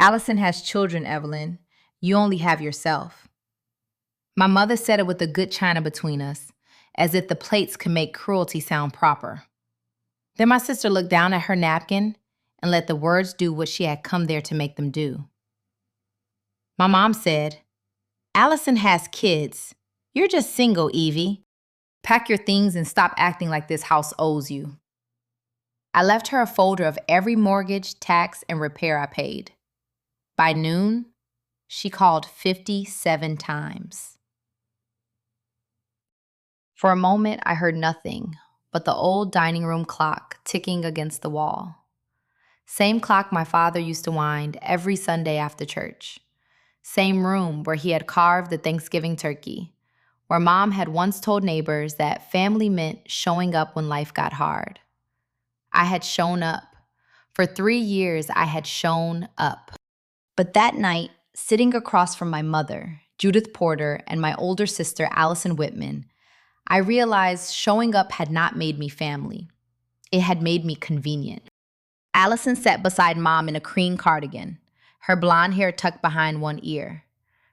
Allison has children, Evelyn. You only have yourself. My mother said it with a good china between us, as if the plates could make cruelty sound proper. Then my sister looked down at her napkin and let the words do what she had come there to make them do. My mom said, Allison has kids. You're just single, Evie. Pack your things and stop acting like this house owes you. I left her a folder of every mortgage, tax, and repair I paid. By noon, she called 57 times. For a moment, I heard nothing but the old dining room clock ticking against the wall. Same clock my father used to wind every Sunday after church. Same room where he had carved the Thanksgiving turkey, where Mom had once told neighbors that family meant showing up when life got hard. I had shown up. For 3 years, I had shown up. But that night, sitting across from my mother, Judith Porter, and my older sister, Allison Whitman, I realized showing up had not made me family. It had made me convenient. Allison sat beside Mom in a cream cardigan, her blonde hair tucked behind one ear,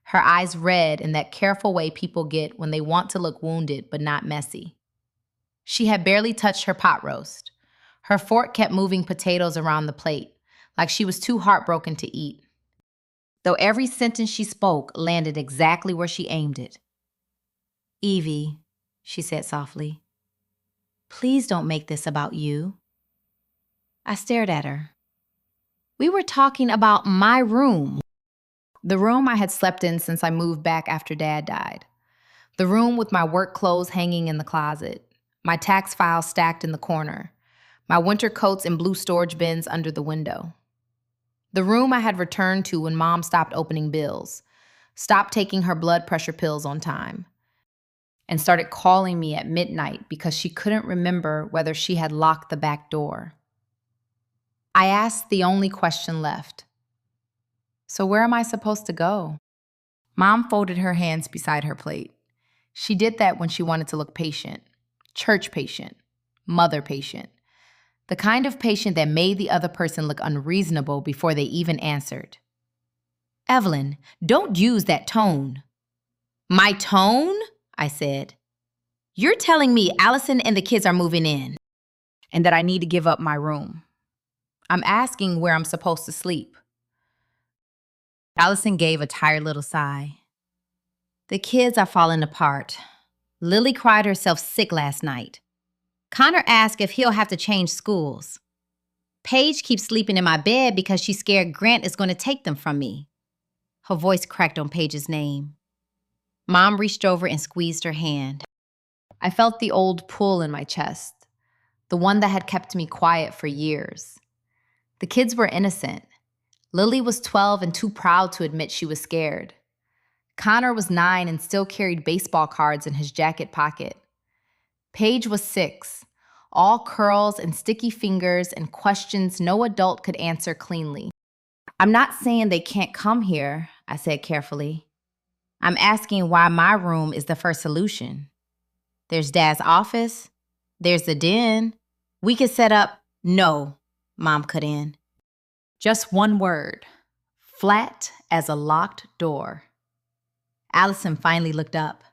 her eyes red in that careful way people get when they want to look wounded but not messy. She had barely touched her pot roast. Her fork kept moving potatoes around the plate, like she was too heartbroken to eat. Though every sentence she spoke landed exactly where she aimed it. Evie, she said softly, please don't make this about you. I stared at her. We were talking about my room. The room I had slept in since I moved back after Dad died. The room with my work clothes hanging in the closet, my tax files stacked in the corner, my winter coats in blue storage bins under the window. The room I had returned to when Mom stopped opening bills, stopped taking her blood pressure pills on time, and started calling me at midnight because she couldn't remember whether she had locked the back door. I asked the only question left. So where am I supposed to go? Mom folded her hands beside her plate. She did that when she wanted to look patient, church patient, mother patient, the kind of patient that made the other person look unreasonable before they even answered. Evelyn, don't use that tone. My tone? I said. You're telling me Allison and the kids are moving in and that I need to give up my room. I'm asking where I'm supposed to sleep. Allison gave a tired little sigh. The kids are falling apart. Lily cried herself sick last night. Connor asked if he'll have to change schools. Paige keeps sleeping in my bed because she's scared Grant is going to take them from me. Her voice cracked on Paige's name. Mom reached over and squeezed her hand. I felt the old pull in my chest, the one that had kept me quiet for years. The kids were innocent. Lily was 12 and too proud to admit she was scared. Connor was 9 and still carried baseball cards in his jacket pocket. Paige was 6, all curls and sticky fingers and questions no adult could answer cleanly. I'm not saying they can't come here, I said carefully. I'm asking why my room is the first solution. There's Dad's office. There's the den. We could set up. No, Mom cut in. Just one word. Flat as a locked door. Allison finally looked up.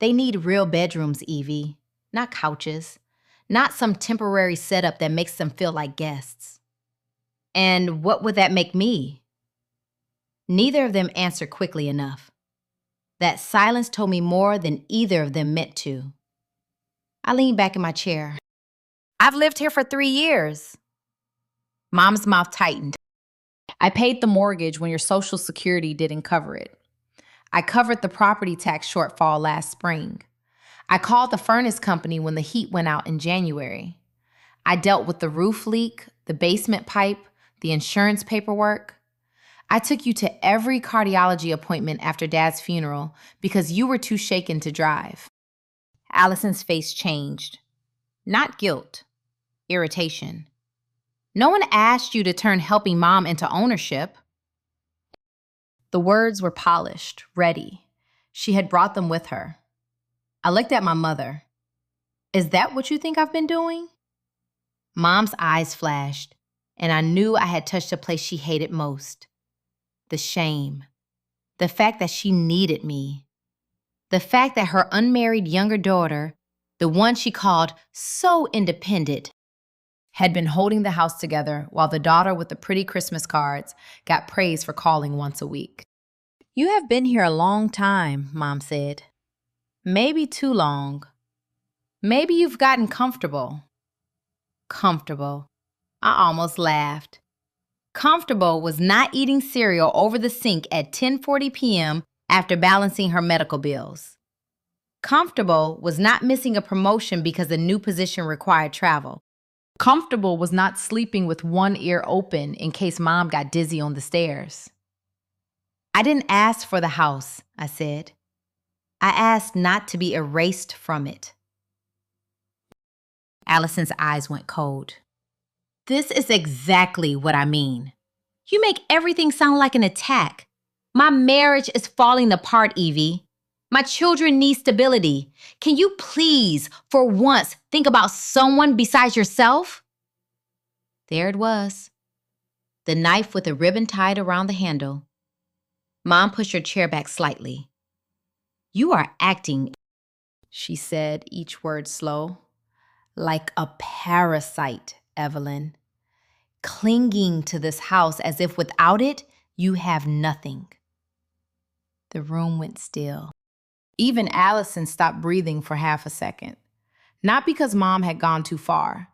They need real bedrooms, Evie, not couches, not some temporary setup that makes them feel like guests. And what would that make me? Neither of them answered quickly enough. That silence told me more than either of them meant to. I leaned back in my chair. I've lived here for 3 years. Mom's mouth tightened. I paid the mortgage when your Social Security didn't cover it. I covered the property tax shortfall last spring. I called the furnace company when the heat went out in January. I dealt with the roof leak, the basement pipe, the insurance paperwork. I took you to every cardiology appointment after Dad's funeral because you were too shaken to drive. Allison's face changed. Not guilt, irritation. No one asked you to turn helping Mom into ownership. The words were polished, ready. She had brought them with her. I looked at my mother. Is that what you think I've been doing? Mom's eyes flashed, and I knew I had touched a place she hated most. the shame, the fact that she needed me, the fact that her unmarried younger daughter, the one she called so independent, had been holding the house together while the daughter with the pretty Christmas cards got praised for calling once a week. "You have been here a long time," Mom said. "Maybe too long. Maybe you've gotten comfortable." Comfortable. I almost laughed. Comfortable was not eating cereal over the sink at 10:40 p.m. after balancing her medical bills. Comfortable was not missing a promotion because a new position required travel. Comfortable was not sleeping with one ear open in case Mom got dizzy on the stairs. "I didn't ask for the house," I said. "I asked not to be erased from it." Allison's eyes went cold. "This is exactly what I mean. You make everything sound like an attack. My marriage is falling apart, Evie. My children need stability. Can you please, for once, think about someone besides yourself?" There it was. The knife with a ribbon tied around the handle. Mom pushed her chair back slightly. "You are acting," she said, each word slow, "like a parasite, Evelyn. Clinging to this house as if without it, you have nothing." The room went still. Even Allison stopped breathing for half a second. Not because Mom had gone too far,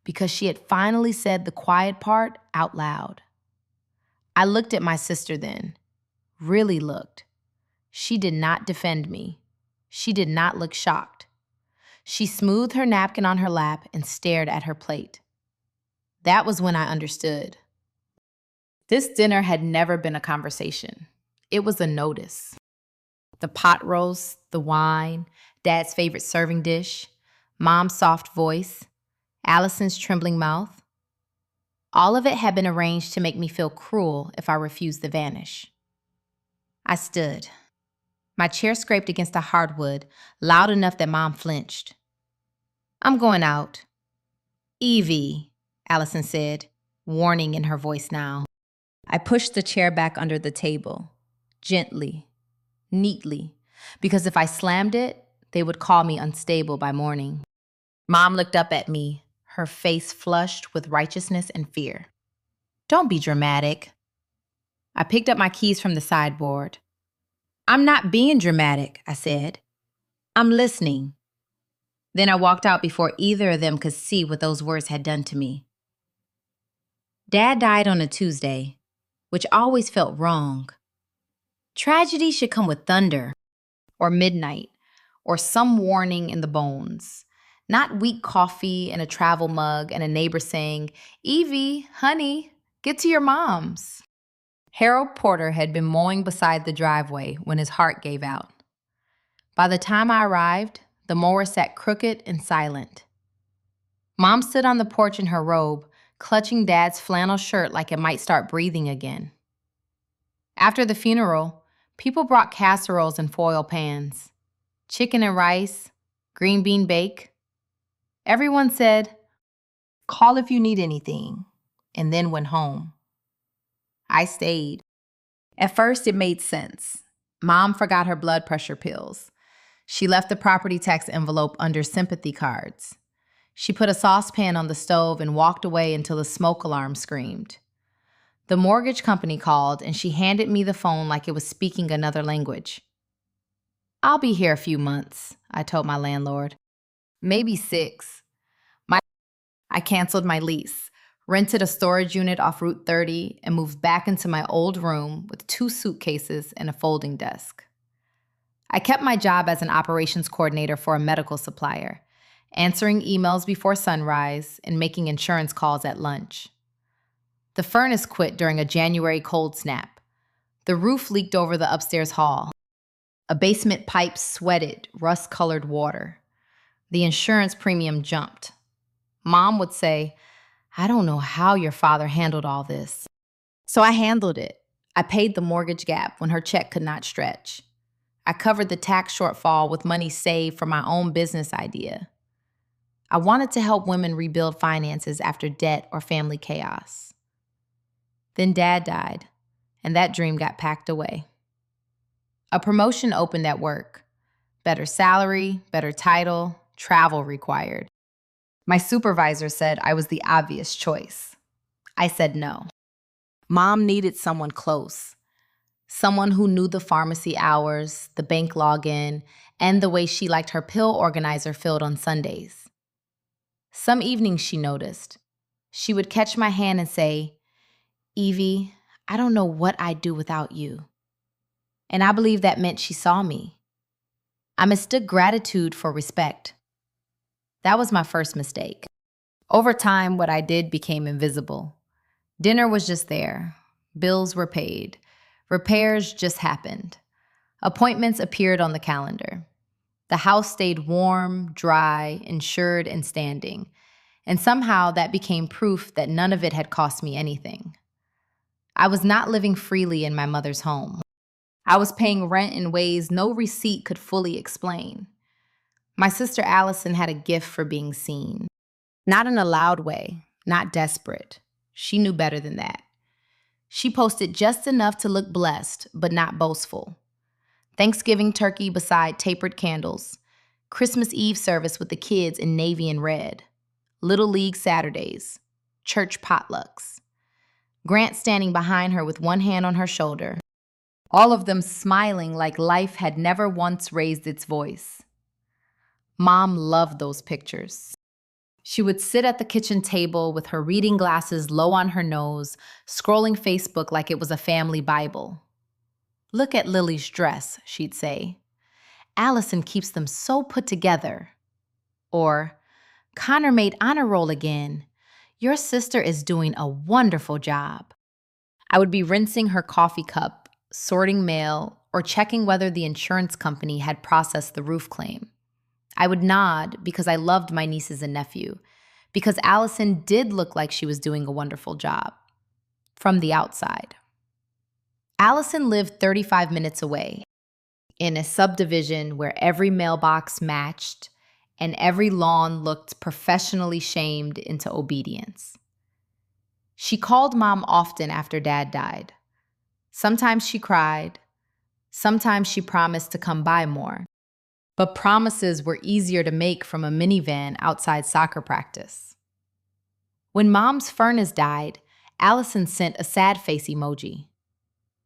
because she had finally said the quiet part out loud. I looked at my sister then, really looked. She did not defend me. She did not look shocked. She smoothed her napkin on her lap and stared at her plate. That was when I understood. This dinner had never been a conversation. It was a notice. The pot roast, the wine, Dad's favorite serving dish, Mom's soft voice, Allison's trembling mouth. All of it had been arranged to make me feel cruel if I refused to vanish. I stood. My chair scraped against the hardwood, loud enough that Mom flinched. "I'm going out." "Evie," Allison said, warning in her voice now. I pushed the chair back under the table, gently, neatly, because if I slammed it, they would call me unstable by morning. Mom looked up at me, her face flushed with righteousness and fear. "Don't be dramatic." I picked up my keys from the sideboard. "I'm not being dramatic," I said. "I'm listening." Then I walked out before either of them could see what those words had done to me. Dad died on a Tuesday, which always felt wrong. Tragedy should come with thunder, or midnight, or some warning in the bones. Not weak coffee and a travel mug and a neighbor saying, "Evie, honey, get to your mom's." Harold Porter had been mowing beside the driveway when his heart gave out. By the time I arrived, the mower sat crooked and silent. Mom stood on the porch in her robe, clutching Dad's flannel shirt like it might start breathing again. After the funeral, people brought casseroles and foil pans, chicken and rice, green bean bake. Everyone said, "Call if you need anything," and then went home. I stayed. At first, it made sense. Mom forgot her blood pressure pills. She left the property tax envelope under sympathy cards. She put a saucepan on the stove and walked away until the smoke alarm screamed. The mortgage company called, and she handed me the phone like it was speaking another language. "I'll be here a few months," I told my landlord. "Maybe 6. I canceled my lease, rented a storage unit off Route 30, and moved back into my old room with 2 suitcases and a folding desk. I kept my job as an operations coordinator for a medical supplier, answering emails before sunrise and making insurance calls at lunch. The furnace quit during a January cold snap. The roof leaked over the upstairs hall. A basement pipe sweated rust-colored water. The insurance premium jumped. Mom would say, "I don't know how your father handled all this." So I handled it. I paid the mortgage gap when her check could not stretch. I covered the tax shortfall with money saved for my own business idea. I wanted to help women rebuild finances after debt or family chaos. Then Dad died, and that dream got packed away. A promotion opened at work. Better salary, better title, travel required. My supervisor said I was the obvious choice. I said no. Mom needed someone close. Someone who knew the pharmacy hours, the bank login, and the way she liked her pill organizer filled on Sundays. Some evenings she noticed. She would catch my hand and say, "Evie, I don't know what I'd do without you." And I believe that meant she saw me. I mistook gratitude for respect. That was my first mistake. Over time, what I did became invisible. Dinner was just there. Bills were paid. Repairs just happened. Appointments appeared on the calendar. The house stayed warm, dry, insured, and standing. And somehow that became proof that none of it had cost me anything. I was not living freely in my mother's home. I was paying rent in ways no receipt could fully explain. My sister Allison had a gift for being seen. Not in a loud way, not desperate. She knew better than that. She posted just enough to look blessed, but not boastful. Thanksgiving turkey beside tapered candles, Christmas Eve service with the kids in navy and red, Little League Saturdays, church potlucks. Grant standing behind her with one hand on her shoulder, all of them smiling like life had never once raised its voice. Mom loved those pictures. She would sit at the kitchen table with her reading glasses low on her nose, scrolling Facebook like it was a family Bible. "Look at Lily's dress," she'd say. "Allison keeps them so put together." Or, "Connor made honor roll again. Your sister is doing a wonderful job." I would be rinsing her coffee cup, sorting mail, or checking whether the insurance company had processed the roof claim. I would nod because I loved my nieces and nephew, because Allison did look like she was doing a wonderful job. From the outside. Allison lived 35 minutes away, in a subdivision where every mailbox matched and every lawn looked professionally shamed into obedience. She called Mom often after Dad died. Sometimes she cried. Sometimes she promised to come by more. But promises were easier to make from a minivan outside soccer practice. When Mom's furnace died, Allison sent a sad face emoji.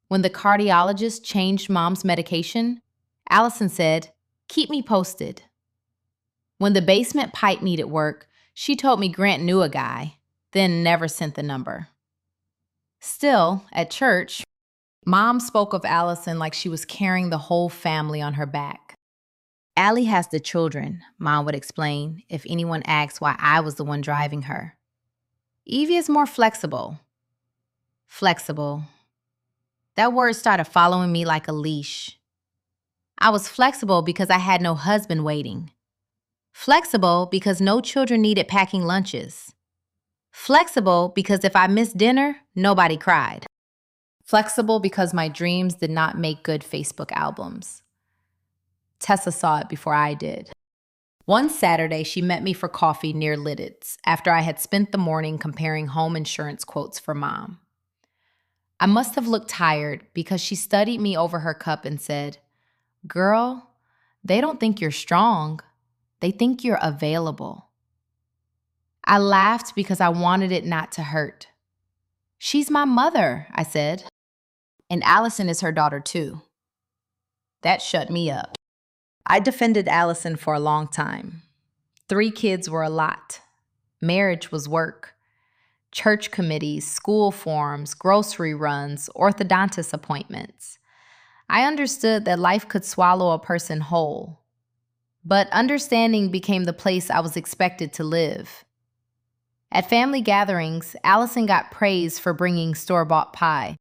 When the cardiologist changed Mom's medication, Allison said, "Keep me posted." When the basement pipe needed work, she told me Grant knew a guy, then never sent the number. Still, at church, Mom spoke of Allison like she was carrying the whole family on her back. "Allie has the children," Mom would explain if anyone asked why I was the one driving her. "Evie is more flexible." Flexible. That word started following me like a leash. I was flexible because I had no husband waiting. Flexible because no children needed packing lunches. Flexible because if I missed dinner, nobody cried. Flexible because my dreams did not make good Facebook albums. Tessa saw it before I did. One Saturday, she met me for coffee near Lidditz after I had spent the morning comparing home insurance quotes for Mom. I must have looked tired because she studied me over her cup and said, "Girl, they don't think you're strong. They think you're available." I laughed because I wanted it not to hurt. "She's my mother," I said. "And Allison is her daughter too." That shut me up. I defended Allison for a long time. 3 kids were a lot. Marriage was work. Church committees, school forums, grocery runs, orthodontist appointments. I understood that life could swallow a person whole. But understanding became the place I was expected to live. At family gatherings, Allison got praise for bringing store-bought pie.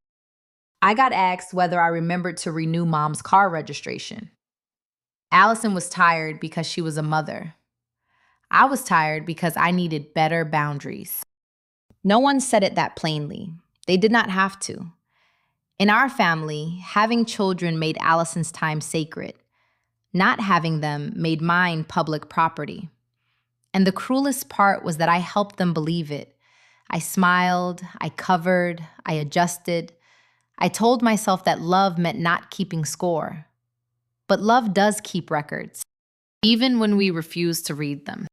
I got asked whether I remembered to renew Mom's car registration. Allison was tired because she was a mother. I was tired because I needed better boundaries. No one said it that plainly. They did not have to. In our family, having children made Allison's time sacred. Not having them made mine public property. And the cruelest part was that I helped them believe it. I smiled, I covered, I adjusted. I told myself that love meant not keeping score. But love does keep records, even when we refuse to read them.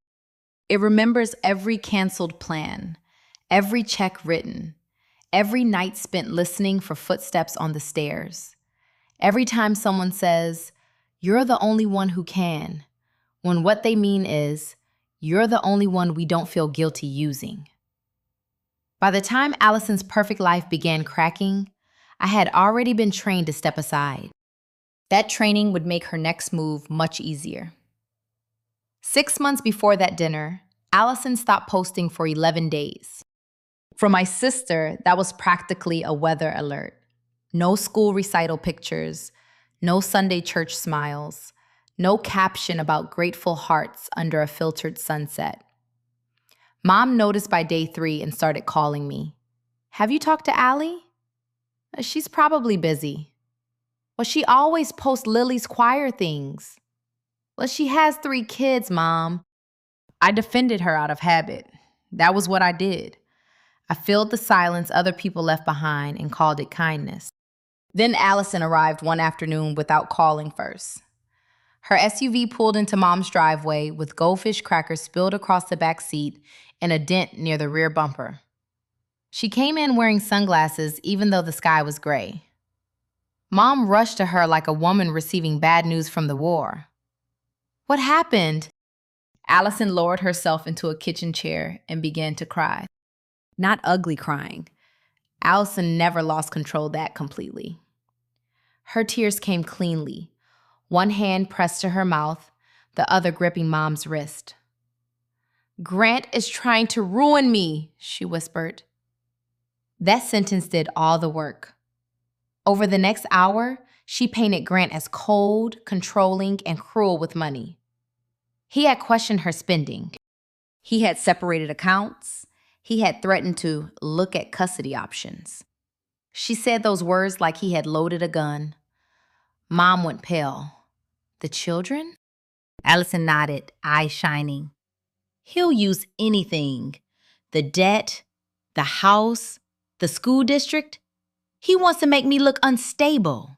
It remembers every canceled plan, every check written, every night spent listening for footsteps on the stairs. Every time someone says, "You're the only one who can," when what they mean is, "You're the only one we don't feel guilty using." By the time Allison's perfect life began cracking, I had already been trained to step aside. That training would make her next move much easier. 6 months before that dinner, Allison stopped posting for 11 days. For my sister, that was practically a weather alert. No school recital pictures, no Sunday church smiles, no caption about grateful hearts under a filtered sunset. Mom noticed by day 3 and started calling me. "Have you talked to Allie?" "She's probably busy." "Well, she always posts Lily's choir things." "Well, she has 3 kids, Mom." I defended her out of habit. That was what I did. I filled the silence other people left behind and called it kindness. Then Allison arrived one afternoon without calling first. Her SUV pulled into Mom's driveway with goldfish crackers spilled across the back seat and a dent near the rear bumper. She came in wearing sunglasses even though the sky was gray. Mom rushed to her like a woman receiving bad news from the war. "What happened?" Allison lowered herself into a kitchen chair and began to cry. Not ugly crying. Allison never lost control that completely. Her tears came cleanly, one hand pressed to her mouth, the other gripping Mom's wrist. "Grant is trying to ruin me," she whispered. That sentence did all the work. Over the next hour, she painted Grant as cold, controlling, and cruel with money. He had questioned her spending. He had separated accounts. He had threatened to look at custody options. She said those words like he had loaded a gun. Mom went pale. "The children?" Allison nodded, eyes shining. "He'll use anything. The debt, the house, the school district. He wants to make me look unstable."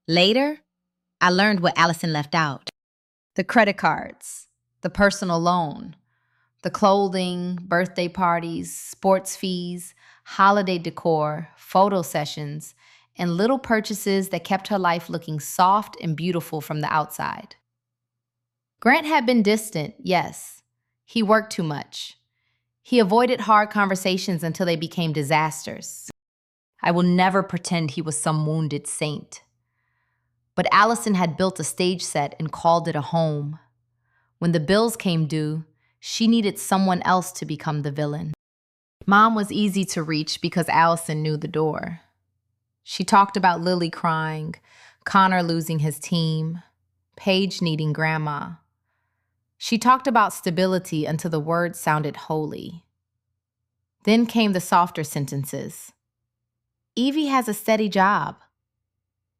Later, I learned what Allison left out. The credit cards, the personal loan, the clothing, birthday parties, sports fees, holiday decor, photo sessions, and little purchases that kept her life looking soft and beautiful from the outside. Grant had been distant, yes. He worked too much. He avoided hard conversations until they became disasters. I will never pretend he was some wounded saint. But Allison had built a stage set and called it a home. When the bills came due, she needed someone else to become the villain. Mom was easy to reach because Allison knew the door. She talked about Lily crying, Connor losing his team, Paige needing grandma. She talked about stability until the words sounded holy. Then came the softer sentences. "Evie has a steady job.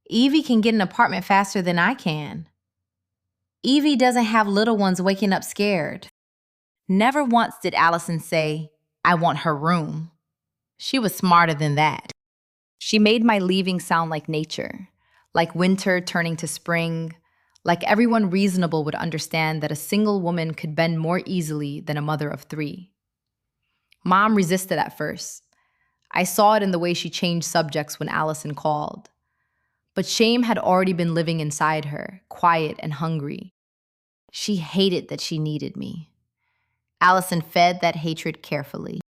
Evie can get an apartment faster than I can. Evie doesn't have little ones waking up scared." Never once did Allison say, "I want her room." She was smarter than that. She made my leaving sound like nature, like winter turning to spring, like everyone reasonable would understand that a single woman could bend more easily than a mother of 3. Mom resisted at first. I saw it in the way she changed subjects when Allison called. But shame had already been living inside her, quiet and hungry. She hated that she needed me. Allison fed that hatred carefully.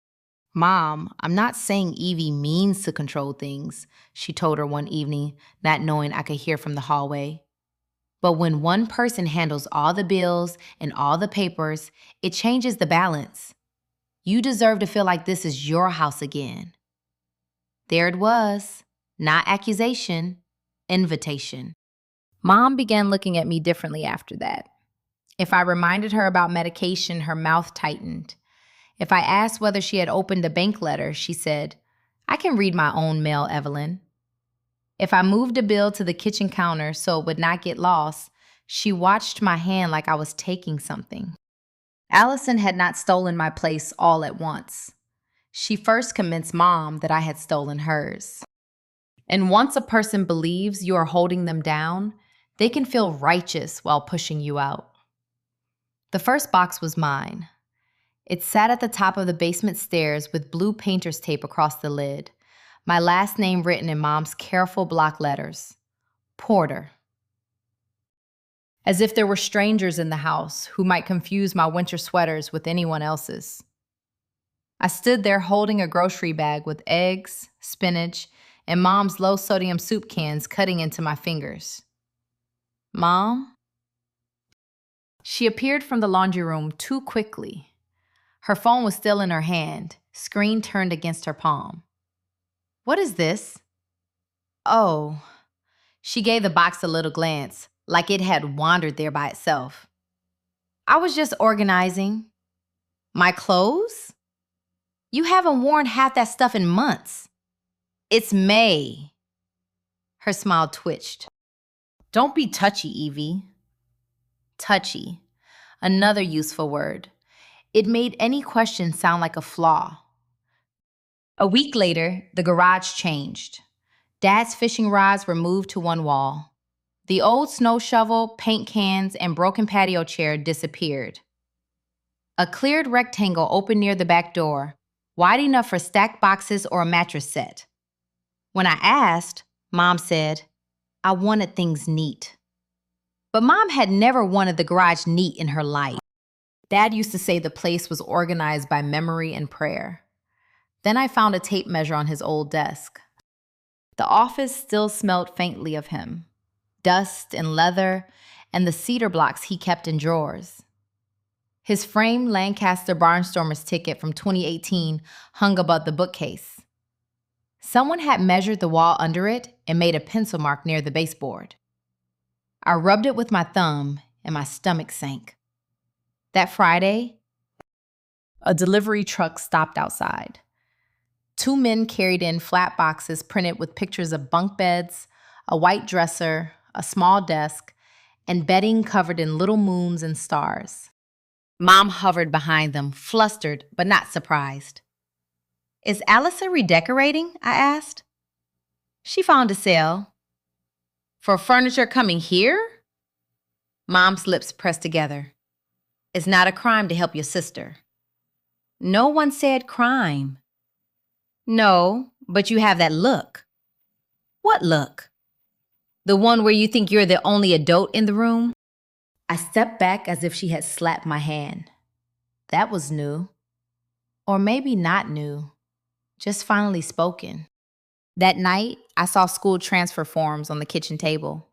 "Mom, I'm not saying Evie means to control things," she told her one evening, not knowing I could hear from the hallway. "But when one person handles all the bills and all the papers, it changes the balance. You deserve to feel like this is your house again." There it was, not accusation, invitation. Mom began looking at me differently after that. If I reminded her about medication, her mouth tightened. If I asked whether she had opened a bank letter, she said, "I can read my own mail, Evelyn." If I moved a bill to the kitchen counter so it would not get lost, she watched my hand like I was taking something. Allison had not stolen my place all at once. She first convinced Mom that I had stolen hers. And once a person believes you are holding them down, they can feel righteous while pushing you out. The first box was mine. It sat at the top of the basement stairs with blue painter's tape across the lid, my last name written in Mom's careful block letters. Porter. As if there were strangers in the house who might confuse my winter sweaters with anyone else's. I stood there holding a grocery bag with eggs, spinach, and Mom's low-sodium soup cans cutting into my fingers. Mom? She appeared from the laundry room too quickly. Her phone was still in her hand, screen turned against her palm. What is this? Oh. She gave the box a little glance, like it had wandered there by itself. I was just organizing. My clothes? You haven't worn half that stuff in months. It's May. Her smile twitched. Don't be touchy, Evie. Touchy. Another useful word. It made any question sound like a flaw. A week later, the garage changed. Dad's fishing rods were moved to one wall. The old snow shovel, paint cans, and broken patio chair disappeared. A cleared rectangle opened near the back door, wide enough for stacked boxes or a mattress set. When I asked, Mom said, I wanted things neat. But Mom had never wanted the garage neat in her life. Dad used to say the place was organized by memory and prayer. Then I found a tape measure on his old desk. The office still smelled faintly of him, dust and leather, and the cedar blocks he kept in drawers. His framed Lancaster Barnstormers ticket from 2018 hung above the bookcase. Someone had measured the wall under it and made a pencil mark near the baseboard. I rubbed it with my thumb and my stomach sank. That Friday, a delivery truck stopped outside. 2 men carried in flat boxes printed with pictures of bunk beds, a white dresser, a small desk, and bedding covered in little moons and stars. Mom hovered behind them, flustered but not surprised. Is Allison redecorating? I asked. She found a sale. For furniture coming here? Mom's lips pressed together. It's not a crime to help your sister. No one said crime. No, but you have that look. What look? The one where you think you're the only adult in the room? I stepped back as if she had slapped my hand. That was new. Or maybe not new. Just finally spoken. That night, I saw school transfer forms on the kitchen table.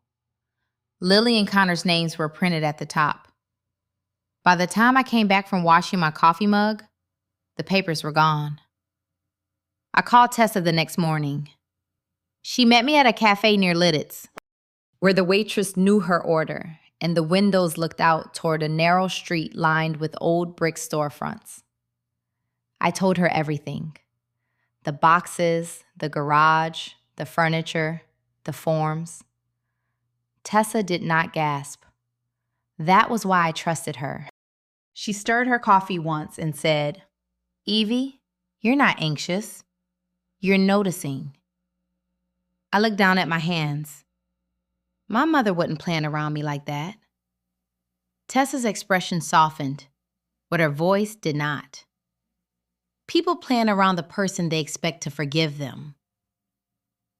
Lily and Connor's names were printed at the top. By the time I came back from washing my coffee mug, the papers were gone. I called Tessa the next morning. She met me at a cafe near Lidditz, where the waitress knew her order, and the windows looked out toward a narrow street lined with old brick storefronts. I told her everything. The boxes, the garage, the furniture, the forms. Tessa did not gasp. That was why I trusted her. She stirred her coffee once and said, Evie, you're not anxious. You're noticing. I looked down at my hands. My mother wouldn't plan around me like that. Tessa's expression softened, but her voice did not. People plan around the person they expect to forgive them.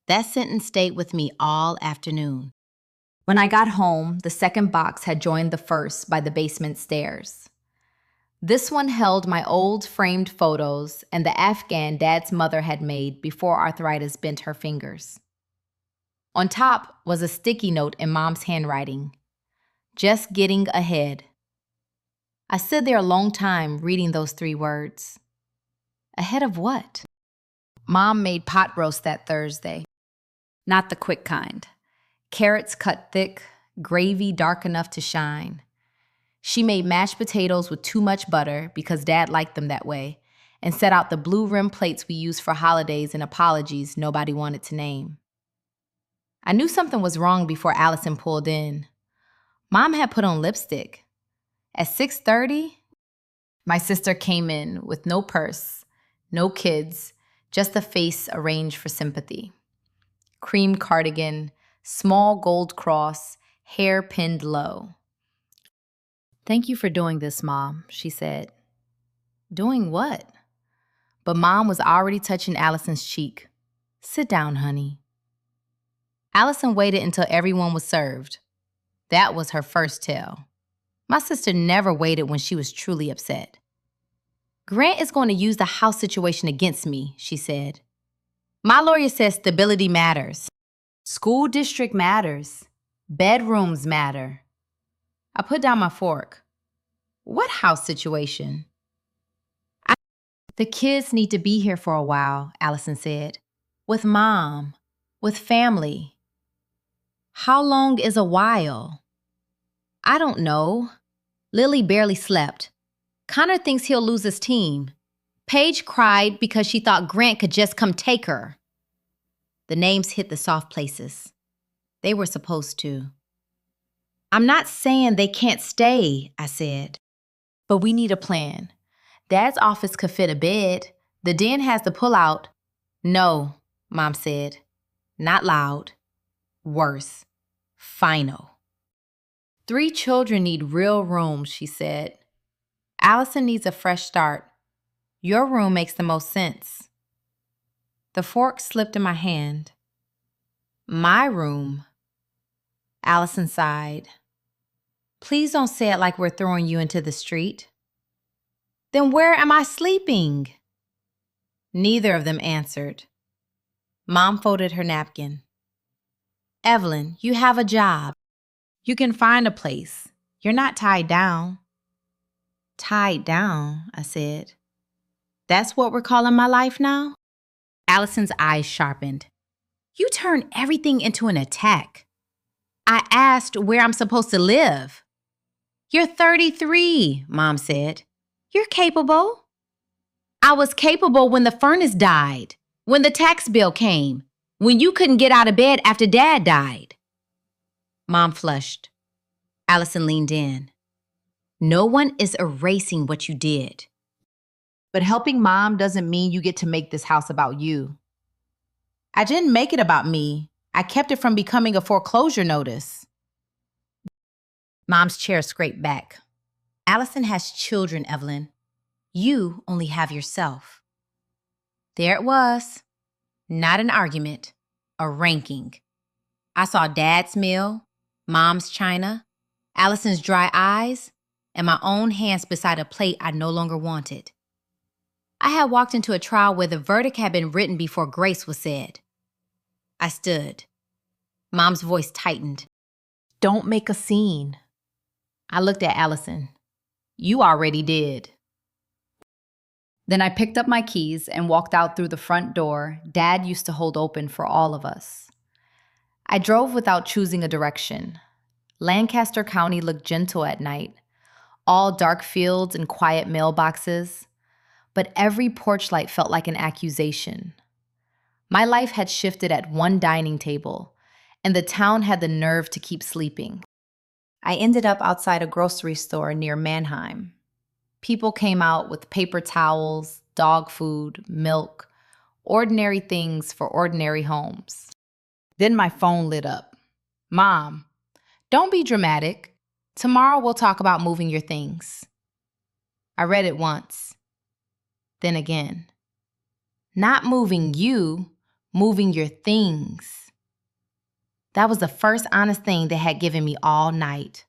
That sentence stayed with me all afternoon. When I got home, the second box had joined the first by the basement stairs. This one held my old framed photos and the Afghan Dad's mother had made before arthritis bent her fingers. On top was a sticky note in Mom's handwriting. Just getting ahead. I stood there a long time reading those 3 words. Ahead of what? Mom made pot roast that Thursday. Not the quick kind. Carrots cut thick, gravy dark enough to shine. She made mashed potatoes with too much butter because Dad liked them that way, and set out the blue rim plates we used for holidays and apologies nobody wanted to name. I knew something was wrong before Allison pulled in. Mom had put on lipstick. At 6:30, my sister came in with no purse, no kids, just a face arranged for sympathy. cream cardigan, small gold cross, hair pinned low. "Thank you for doing this, Mom," she said. "Doing what?" But Mom was already touching Allison's cheek. "Sit down, honey." Allison waited until everyone was served. That was her first tell. My sister never waited when she was truly upset. "Grant is going to use the house situation against me," she said. "My lawyer says stability matters. School district matters. Bedrooms matter." I put down my fork. "What house situation?" "The kids need to be here for a while," Allison said. "With Mom. With family." "How long is a while?" "I don't know." Lily barely slept. "Connor thinks he'll lose his team. Paige cried because she thought Grant could just come take her." The names hit the soft places. They were supposed to. "I'm not saying they can't stay," I said. "But we need a plan. Dad's office could fit a bed. The den has the pull-out." "No," Mom said. Not loud. Worse. Final. 3 children need real rooms, she said. Allison needs a fresh start. Your room makes the most sense. The fork slipped in my hand. My room. Allison sighed. Please don't say it like we're throwing you into the street. Then where am I sleeping? Neither of them answered. Mom folded her napkin. Evelyn, you have a job. You can find a place. You're not tied down. Tied down, I said. That's what we're calling my life now? Allison's eyes sharpened. You turn everything into an attack. I asked where I'm supposed to live. You're 33, Mom said. You're capable. I was capable when the furnace died, when the tax bill came, when you couldn't get out of bed after Dad died. Mom flushed. Allison leaned in. No one is erasing what you did. But helping Mom doesn't mean you get to make this house about you. I didn't make it about me. I kept it from becoming a foreclosure notice. Mom's chair scraped back. Allison has children, Evelyn. You only have yourself. There it was. Not an argument, a ranking. I saw Dad's meal, Mom's china, Allison's dry eyes, and my own hands beside a plate I no longer wanted. I had walked into a trial where the verdict had been written before grace was said. I stood. Mom's voice tightened. Don't make a scene. I looked at Allison. You already did. Then I picked up my keys and walked out through the front door Dad used to hold open for all of us. I drove without choosing a direction. Lancaster County looked gentle at night, all dark fields and quiet mailboxes, but every porch light felt like an accusation. My life had shifted at one dining table, and the town had the nerve to keep sleeping. I ended up outside a grocery store near Mannheim. People came out with paper towels, dog food, milk, ordinary things for ordinary homes. Then my phone lit up. Mom, don't be dramatic. Tomorrow we'll talk about moving your things. I read it once. Then again. Not moving you, moving your things. That was the first honest thing they had given me all night.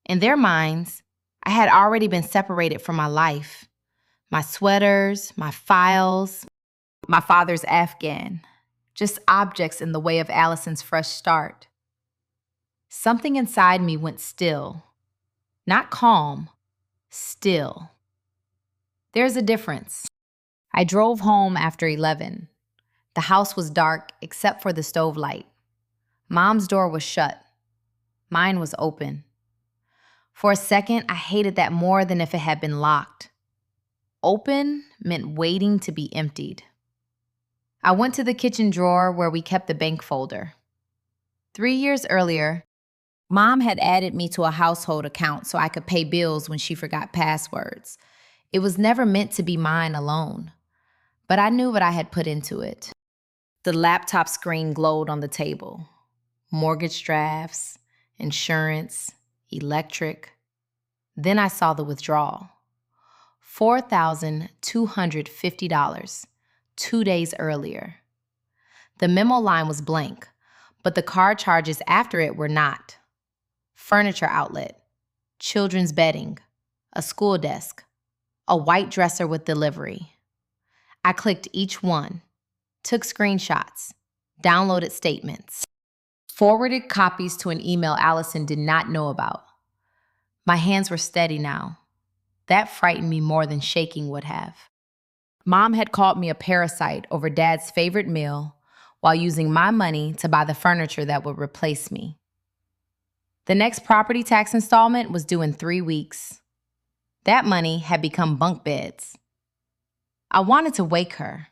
In their minds, I had already been separated from my life. My sweaters, my files, my father's Afghan. Just objects in the way of Allison's fresh start. Something inside me went still. Not calm, still. There's a difference. I drove home after 11. The house was dark except for the stove light. Mom's door was shut. Mine was open. For a second, I hated that more than if it had been locked. Open meant waiting to be emptied. I went to the kitchen drawer where we kept the bank folder. 3 years earlier, Mom had added me to a household account so I could pay bills when she forgot passwords. It was never meant to be mine alone, but I knew what I had put into it. The laptop screen glowed on the table. Mortgage drafts, insurance, electric. Then I saw the withdrawal. $4,250, 2 days earlier. The memo line was blank, but the card charges after it were not. Furniture outlet, children's bedding, a school desk, a white dresser with delivery. I clicked each one, took screenshots, downloaded statements, forwarded copies to an email Allison did not know about. My hands were steady now. That frightened me more than shaking would have. Mom had called me a parasite over Dad's favorite meal while using my money to buy the furniture that would replace me. The next property tax installment was due in 3 weeks. That money had become bunk beds. I wanted to wake her.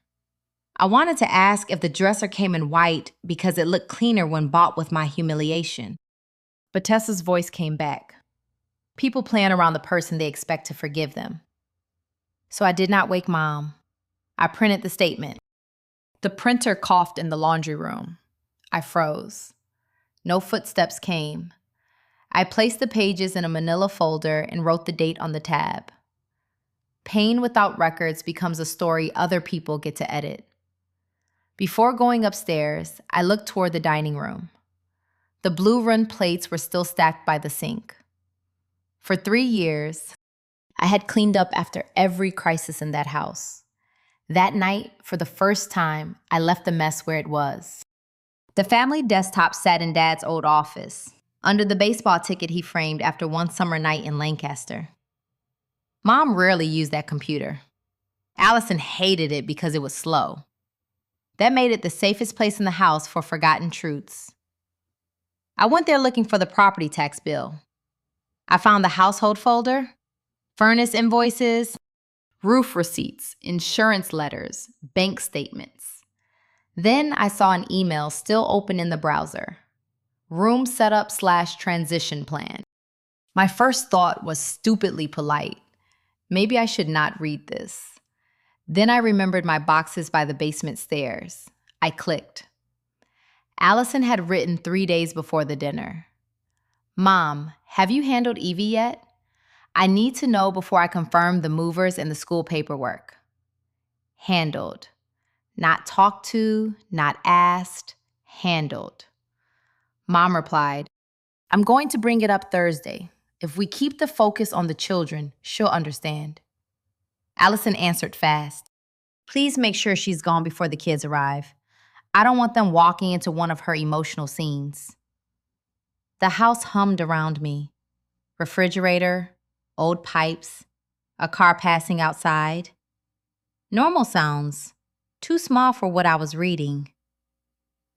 I wanted to ask if the dresser came in white because it looked cleaner when bought with my humiliation. But Tessa's voice came back. People plan around the person they expect to forgive them. So I did not wake Mom. I printed the statement. The printer coughed in the laundry room. I froze. No footsteps came. I placed the pages in a manila folder and wrote the date on the tab. Pain without records becomes a story other people get to edit. Before going upstairs, I looked toward the dining room. The blue run plates were still stacked by the sink. For 3 years, I had cleaned up after every crisis in that house. That night, for the first time, I left the mess where it was. The family desktop sat in Dad's old office, under the baseball ticket he framed after one summer night in Lancaster. Mom rarely used that computer. Allison hated it because it was slow. That made it the safest place in the house for forgotten truths. I went there looking for the property tax bill. I found the household folder, furnace invoices, roof receipts, insurance letters, bank statements. Then I saw an email still open in the browser. Room setup/transition plan. My first thought was stupidly polite. Maybe I should not read this. Then I remembered my boxes by the basement stairs. I clicked. Allison had written 3 days before the dinner. Mom, have you handled Evie yet? I need to know before I confirm the movers and the school paperwork. Handled. Not talked to, not asked, handled. Mom replied, I'm going to bring it up Thursday. If we keep the focus on the children, she'll understand. Allison answered fast. Please make sure she's gone before the kids arrive. I don't want them walking into one of her emotional scenes. The house hummed around me. Refrigerator, old pipes, a car passing outside. Normal sounds, too small for what I was reading.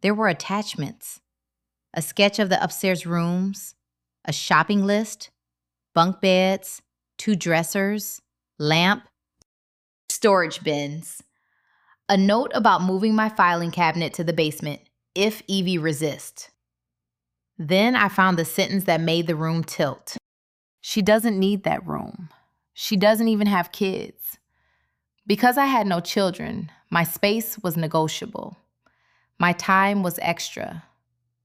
There were attachments. A sketch of the upstairs rooms, a shopping list, bunk beds, 2 dressers, lamp, storage bins. A note about moving my filing cabinet to the basement if Evie resists. Then I found the sentence that made the room tilt. She doesn't need that room. She doesn't even have kids. Because I had no children, my space was negotiable. My time was extra.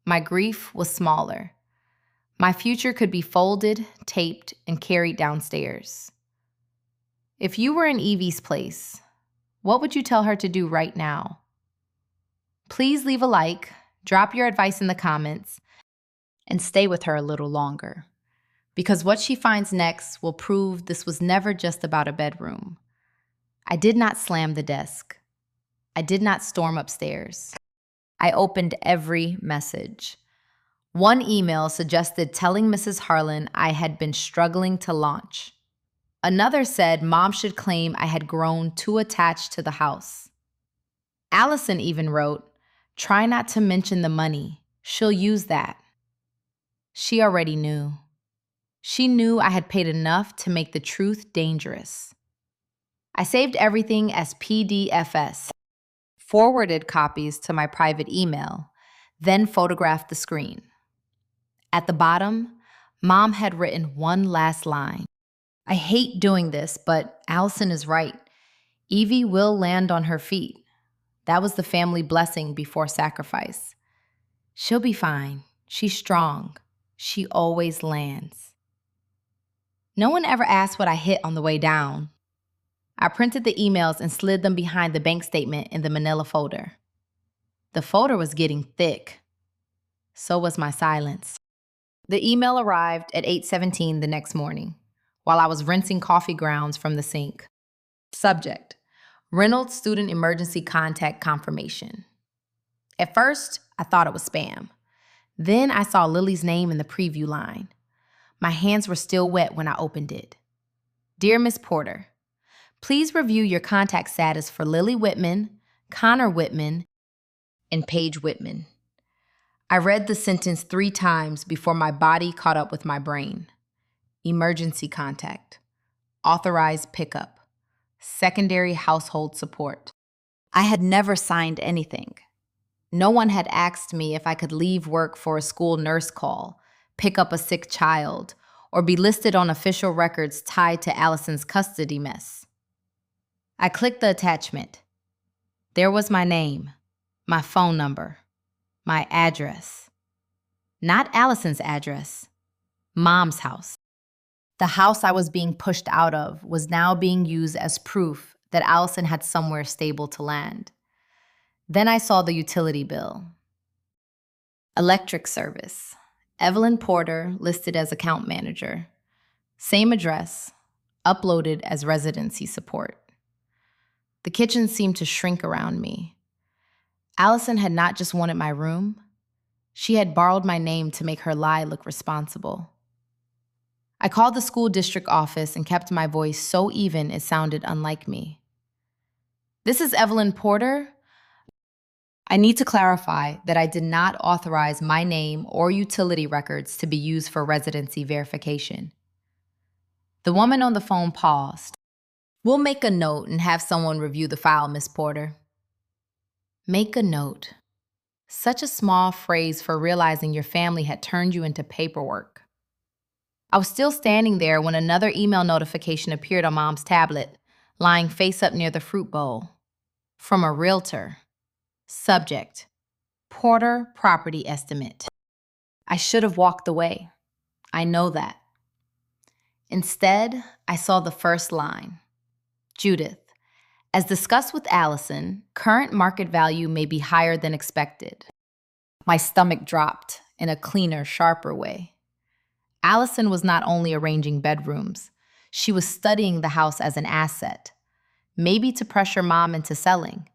My grief was smaller. My future could be folded, taped, and carried downstairs. If you were in Evie's place, what would you tell her to do right now? Please leave a like, drop your advice in the comments, and stay with her a little longer. Because what she finds next will prove this was never just about a bedroom. I did not slam the desk. I did not storm upstairs. I opened every message. One email suggested telling Mrs. Harlan I had been struggling to launch. Another said Mom should claim I had grown too attached to the house. Allison even wrote, try not to mention the money. She'll use that. She already knew. She knew I had paid enough to make the truth dangerous. I saved everything as PDFs, forwarded copies to my private email, then photographed the screen. At the bottom, Mom had written one last line. I hate doing this, but Allison is right. Evie will land on her feet. That was the family blessing before sacrifice. She'll be fine. She's strong. She always lands. No one ever asked what I hit on the way down. I printed the emails and slid them behind the bank statement in the manila folder. The folder was getting thick. So was my silence. The email arrived at 8:17 the next morning, while I was rinsing coffee grounds from the sink. Subject: Reynolds Student Emergency Contact Confirmation. At first, I thought it was spam. Then I saw Lily's name in the preview line. My hands were still wet when I opened it. Dear Miss Porter, please review your contact status for Lily Whitman, Connor Whitman, and Paige Whitman. I read the sentence 3 times before my body caught up with my brain. Emergency contact. Authorized pickup. Secondary household support. I had never signed anything. No one had asked me if I could leave work for a school nurse call, pick up a sick child, or be listed on official records tied to Allison's custody mess. I clicked the attachment. There was my name, my phone number, my address. Not Allison's address, Mom's house. The house I was being pushed out of was now being used as proof that Allison had somewhere stable to land. Then I saw the utility bill. Electric service. Evelyn Porter listed as account manager. Same address, uploaded as residency support. The kitchen seemed to shrink around me. Allison had not just wanted my room. She had borrowed my name to make her lie look responsible. I called the school district office and kept my voice so even it sounded unlike me. This is Evelyn Porter. I need to clarify that I did not authorize my name or utility records to be used for residency verification. The woman on the phone paused. We'll make a note and have someone review the file, Miss Porter. Make a note. Such a small phrase for realizing your family had turned you into paperwork. I was still standing there when another email notification appeared on Mom's tablet, lying face up near the fruit bowl. From a realtor. Subject: Porter property estimate. I should have walked away. I know that. Instead, I saw the first line. Judith, as discussed with Allison, current market value may be higher than expected. My stomach dropped in a cleaner, sharper way. Allison was not only arranging bedrooms, she was studying the house as an asset, maybe to pressure Mom into selling.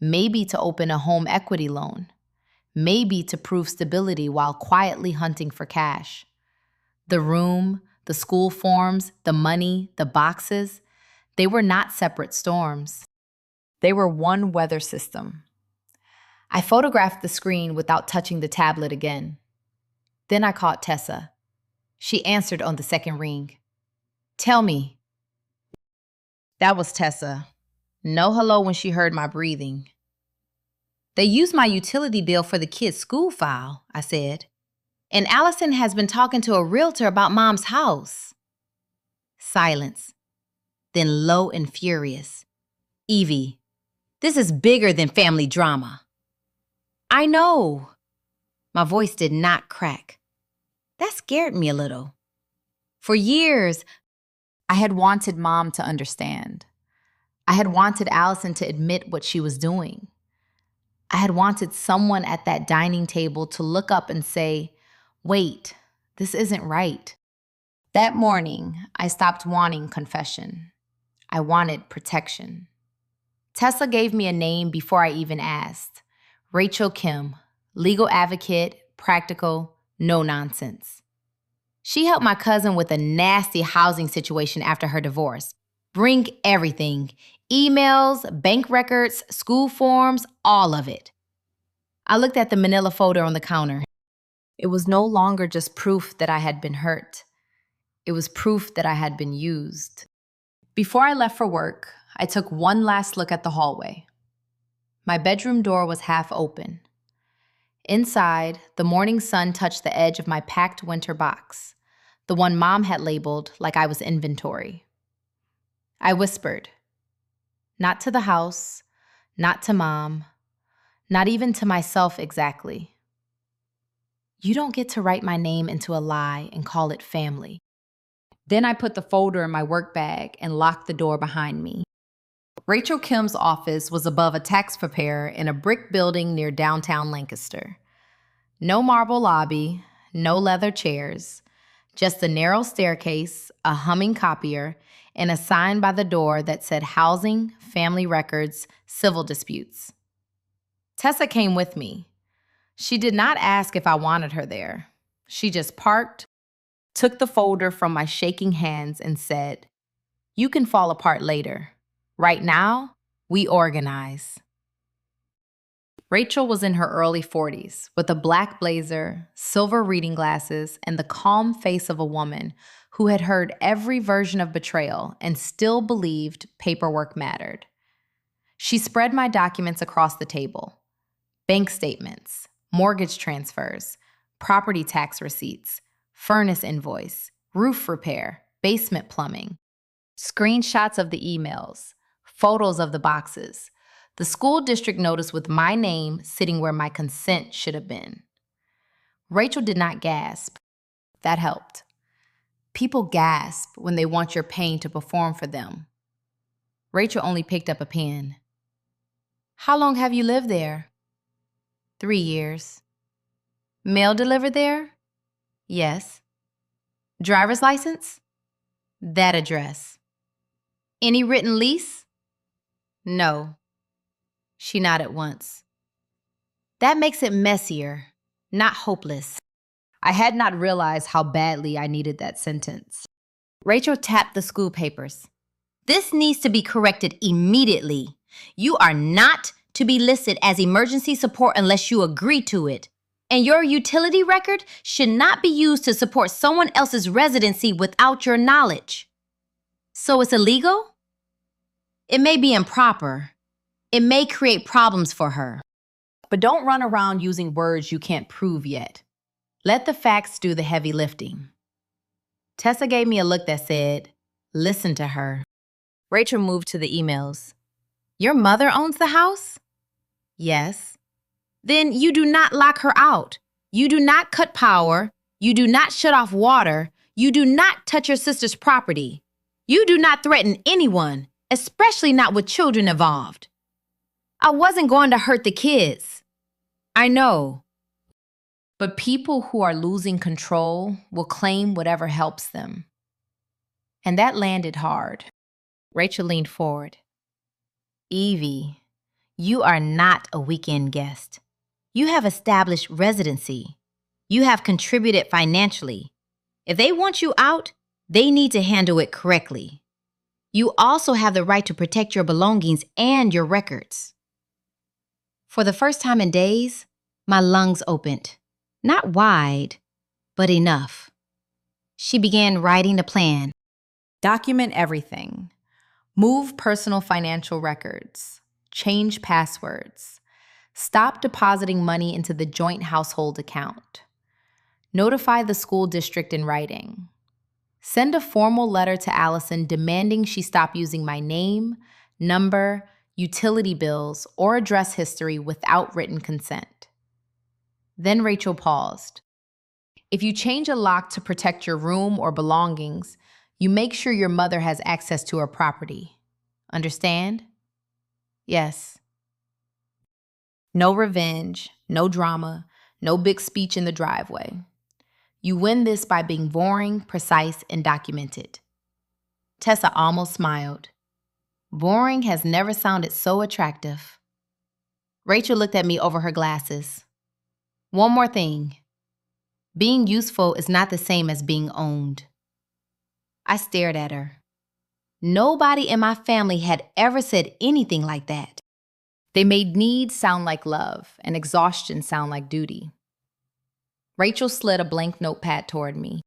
Maybe to open a home equity loan. Maybe to prove stability while quietly hunting for cash. The room, the school forms, the money, the boxes, they were not separate storms. They were one weather system. I photographed the screen without touching the tablet again. Then I caught Tessa. She answered on the second ring. Tell me. That was Tessa. No hello when she heard my breathing. They used my utility bill for the kids' school file, I said. And Allison has been talking to a realtor about Mom's house. Silence. Then low and furious. Evie, this is bigger than family drama. I know. My voice did not crack. That scared me a little. For years, I had wanted Mom to understand. I had wanted Allison to admit what she was doing. I had wanted someone at that dining table to look up and say, wait, this isn't right. That morning, I stopped wanting confession. I wanted protection. Tessa gave me a name before I even asked. Rachel Kim, legal advocate, practical, no nonsense. She helped my cousin with a nasty housing situation after her divorce. Bring everything. Emails, bank records, school forms, all of it. I looked at the manila folder on the counter. It was no longer just proof that I had been hurt. It was proof that I had been used. Before I left for work, I took one last look at the hallway. My bedroom door was half open. Inside, the morning sun touched the edge of my packed winter box, the one Mom had labeled like I was inventory. I whispered, not to the house, Not to Mom. Not even to myself exactly. You don't get to write my name into a lie and call it family. Then I put the folder in my work bag and locked the door behind me. Rachel Kim's office was above a tax preparer in a brick building near downtown Lancaster. No marble lobby, no leather chairs, just a narrow staircase, a humming copier, and a sign by the door that said Housing, Family Records, Civil Disputes. Tessa came with me. She did not ask if I wanted her there. She just parked, took the folder from my shaking hands, and said, "You can fall apart later. Right now, we organize." Rachel was in her early 40s with a black blazer, silver reading glasses, and the calm face of a woman who had heard every version of betrayal and still believed paperwork mattered. She spread my documents across the table. Bank statements, mortgage transfers, property tax receipts, furnace invoice, roof repair, basement plumbing, screenshots of the emails, photos of the boxes, the school district notice with my name sitting where my consent should have been. Rachel did not gasp. That helped. People gasp when they want your pain to perform for them. Rachel only picked up a pen. "How long have you lived there?" 3 years. "Mail delivered there?" "Yes." "Driver's license?" "That address." "Any written lease?" "No." She nodded once. "That makes it messier, not hopeless." I had not realized how badly I needed that sentence. Rachel tapped the school papers. "This needs to be corrected immediately. You are not to be listed as emergency support unless you agree to it. And your utility record should not be used to support someone else's residency without your knowledge." "So it's illegal?" "It may be improper. It may create problems for her. But don't run around using words you can't prove yet. Let the facts do the heavy lifting." Tessa gave me a look that said, "Listen to her." Rachel moved to the emails. "Your mother owns the house?" "Yes." "Then you do not lock her out. You do not cut power. You do not shut off water. You do not touch your sister's property. You do not threaten anyone, especially not with children involved." "I wasn't going to hurt the kids." "I know. But people who are losing control will claim whatever helps them." And that landed hard. Rachel leaned forward. "Evie, you are not a weekend guest. You have established residency. You have contributed financially. If they want you out, they need to handle it correctly. You also have the right to protect your belongings and your records." For the first time in days, my lungs opened. Not wide, but enough. She began writing a plan. Document everything. Move personal financial records. Change passwords. Stop depositing money into the joint household account. Notify the school district in writing. Send a formal letter to Allison demanding she stop using my name, number, utility bills, or address history without written consent. Then Rachel paused. "If you change a lock to protect your room or belongings, you make sure your mother has access to her property. Understand?" "Yes." No revenge, no drama, no big speech in the driveway. You win this by being boring, precise, and documented. Tessa almost smiled. Boring has never sounded so attractive. Rachel looked at me over her glasses. "One more thing. Being useful is not the same as being owned." I stared at her. Nobody in my family had ever said anything like that. They made need sound like love and exhaustion sound like duty. Rachel slid a blank notepad toward me.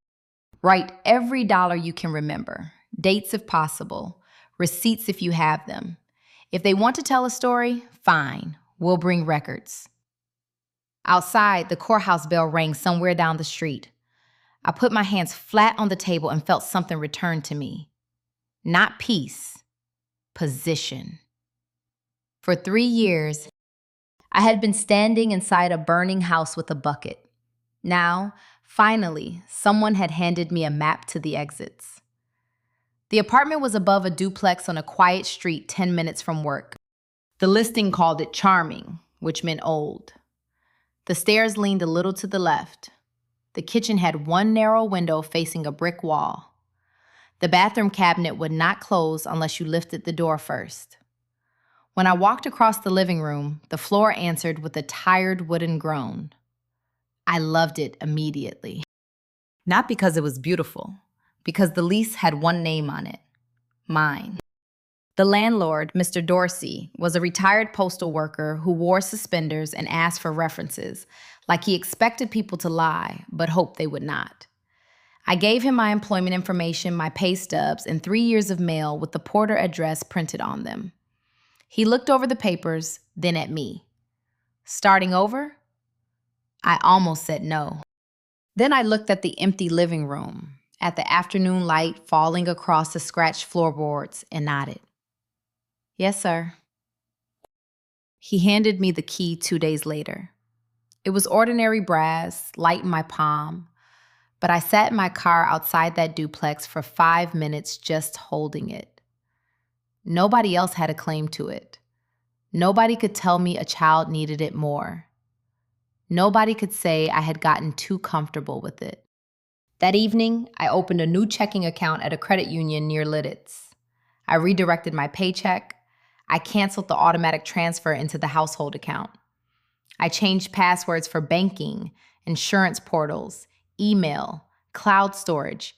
"Write every dollar you can remember, dates if possible, receipts if you have them. If they want to tell a story, fine, we'll bring records." Outside, the courthouse bell rang somewhere down the street. I put my hands flat on the table and felt something return to me. Not peace, position. For 3 years, I had been standing inside a burning house with a bucket. Now, finally, someone had handed me a map to the exits. The apartment was above a duplex on a quiet street 10 minutes from work. The listing called it charming, which meant old. The stairs leaned a little to the left. The kitchen had one narrow window facing a brick wall. The bathroom cabinet would not close unless you lifted the door first. When I walked across the living room, the floor answered with a tired wooden groan. I loved it immediately. Not because it was beautiful, because the lease had one name on it, mine. The landlord, Mr. Dorsey, was a retired postal worker who wore suspenders and asked for references, like he expected people to lie, but hoped they would not. I gave him my employment information, my pay stubs, and 3 years of mail with the Porter address printed on them. He looked over the papers, then at me. Starting over? I almost said no. Then I looked at the empty living room, at the afternoon light falling across the scratched floorboards, and nodded. Yes, sir. He handed me the key 2 days later. It was ordinary brass, light in my palm, but I sat in my car outside that duplex for 5 minutes just holding it. Nobody else had a claim to it. Nobody could tell me a child needed it more. Nobody could say I had gotten too comfortable with it. That evening, I opened a new checking account at a credit union near Lidditz. I redirected my paycheck. I canceled the automatic transfer into the household account. I changed passwords for banking, insurance portals, email, cloud storage,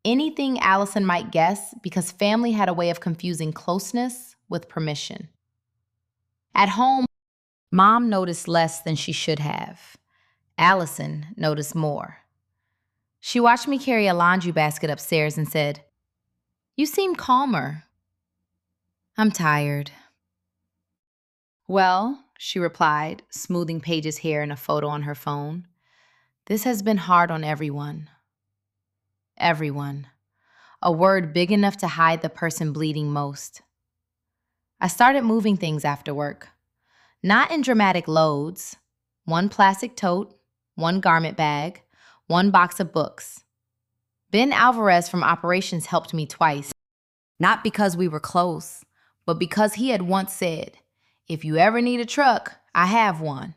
anything Allison might guess, because family had a way of confusing closeness with permission. At home, Mom noticed less than she should have. Allison noticed more. She watched me carry a laundry basket upstairs and said, "You seem calmer." "I'm tired." "Well," she replied, smoothing Paige's hair in a photo on her phone, "this has been hard on everyone." Everyone. A word big enough to hide the person bleeding most. I started moving things after work. Not in dramatic loads. 1 plastic tote, 1 garment bag, 1 box of books. Ben Alvarez from operations helped me twice. Not because we were close, but because he had once said, "If you ever need a truck, I have one."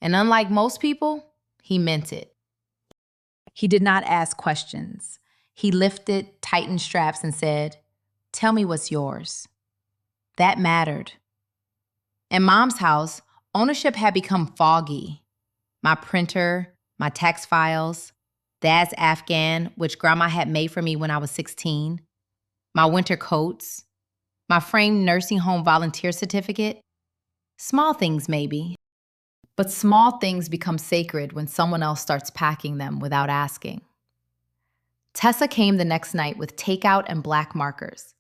And unlike most people, he meant it. He did not ask questions. He lifted, tightened straps and said, "Tell me what's yours." That mattered. In Mom's house, ownership had become foggy. My printer, my tax files, Dad's Afghan, which Grandma had made for me when I was 16, my winter coats, my framed nursing home volunteer certificate. Small things maybe, but small things become sacred when someone else starts packing them without asking. Tessa came the next night with takeout and black markers.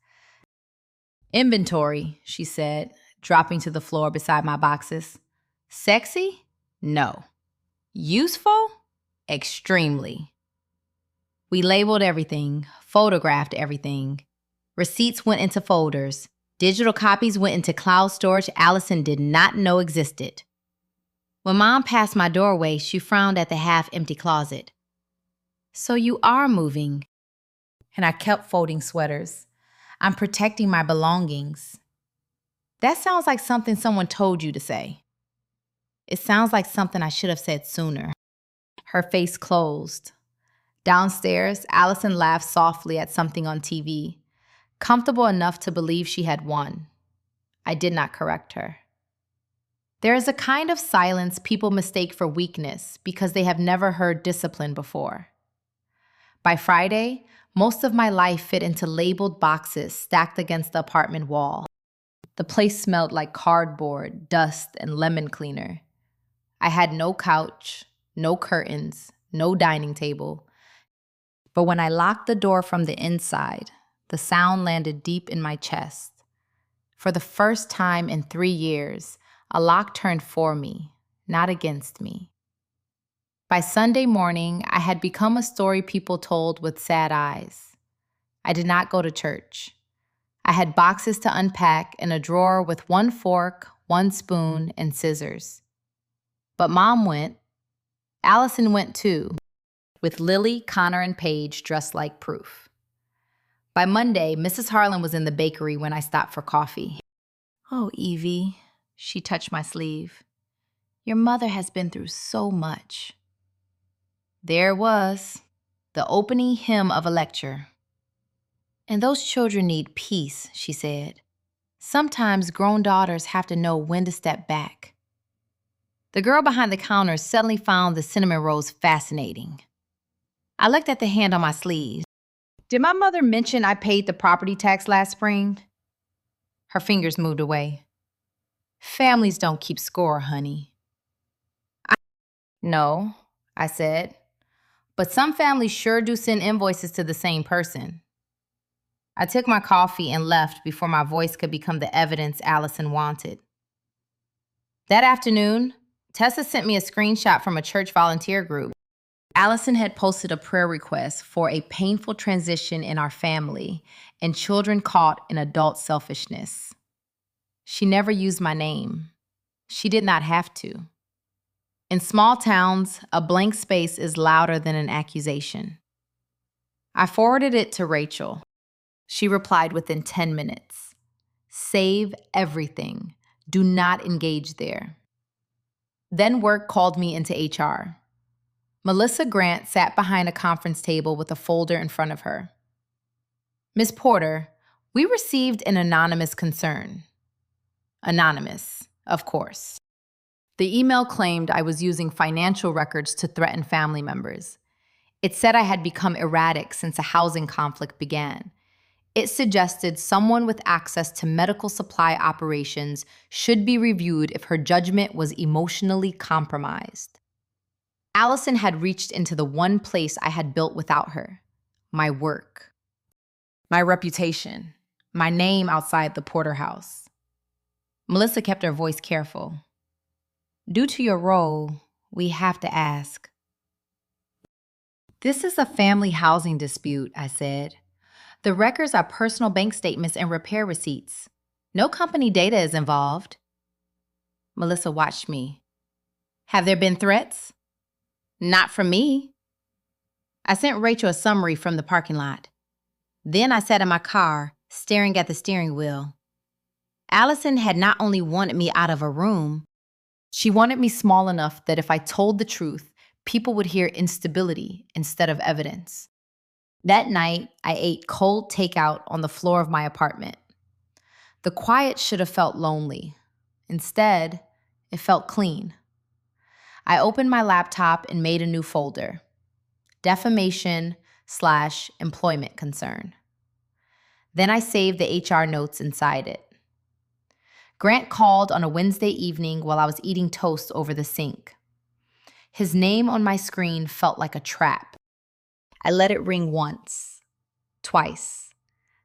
"Inventory," she said, dropping to the floor beside my boxes. "Sexy? No. Useful? Extremely." We labeled everything, photographed everything. Receipts went into folders. Digital copies went into cloud storage Allison did not know existed. When Mom passed my doorway, she frowned at the half-empty closet. "So you are moving." And I kept folding sweaters. "I'm protecting my belongings." That sounds like something someone told you to say. It sounds like something I should have said sooner. Her face closed. Downstairs, Allison laughed softly at something on TV, comfortable enough to believe she had won. I did not correct her. There is a kind of silence people mistake for weakness because they have never heard discipline before. By Friday, most of my life fit into labeled boxes stacked against the apartment wall. The place smelled like cardboard, dust, and lemon cleaner. I had no couch, no curtains, no dining table. But when I locked the door from the inside, the sound landed deep in my chest. For the first time in 3 years, a lock turned for me, not against me. By Sunday morning, I had become a story people told with sad eyes. I did not go to church. I had boxes to unpack and a drawer with one fork, one spoon, and scissors. But Mom went. Allison went too, with Lily, Connor, and Paige dressed like proof. By Monday, Mrs. Harlan was in the bakery when I stopped for coffee. "Oh, Evie," she touched my sleeve. "Your mother has been through so much." There it was, the opening hymn of a lecture. "And those children need peace," she said. "Sometimes grown daughters have to know when to step back." The girl behind the counter suddenly found the cinnamon rolls fascinating. I looked at the hand on my sleeve. "Did my mother mention I paid the property tax last spring?" Her fingers moved away. "Families don't keep score, honey." "No," I said. "But some families sure do send invoices to the same person." I took my coffee and left before my voice could become the evidence Allison wanted. That afternoon, Tessa sent me a screenshot from a church volunteer group. Allison had posted a prayer request for a painful transition in our family and children caught in adult selfishness. She never used my name. She did not have to. In small towns, a blank space is louder than an accusation. I forwarded it to Rachel. She replied within 10 minutes. "Save everything. Do not engage there." Then work called me into HR. Melissa Grant sat behind a conference table with a folder in front of her. "Ms. Porter, we received an anonymous concern." Anonymous, of course. The email claimed I was using financial records to threaten family members. It said I had become erratic since a housing conflict began. It suggested someone with access to medical supply operations should be reviewed if her judgment was emotionally compromised. Allison had reached into the one place I had built without her, my work, my reputation, my name outside the Porter house. Melissa kept her voice careful. "Due to your role, we have to ask." "This is a family housing dispute," I said. "The records are personal bank statements and repair receipts. No company data is involved." Melissa watched me. "Have there been threats?" "Not from me." I sent Rachel a summary from the parking lot. Then I sat in my car, staring at the steering wheel. Allison had not only wanted me out of a room, she wanted me small enough that if I told the truth, people would hear instability instead of evidence. That night, I ate cold takeout on the floor of my apartment. The quiet should have felt lonely. Instead, it felt clean. I opened my laptop and made a new folder. Defamation/employment concern. Then I saved the HR notes inside it. Grant called on a Wednesday evening while I was eating toast over the sink. His name on my screen felt like a trap. I let it ring once, twice,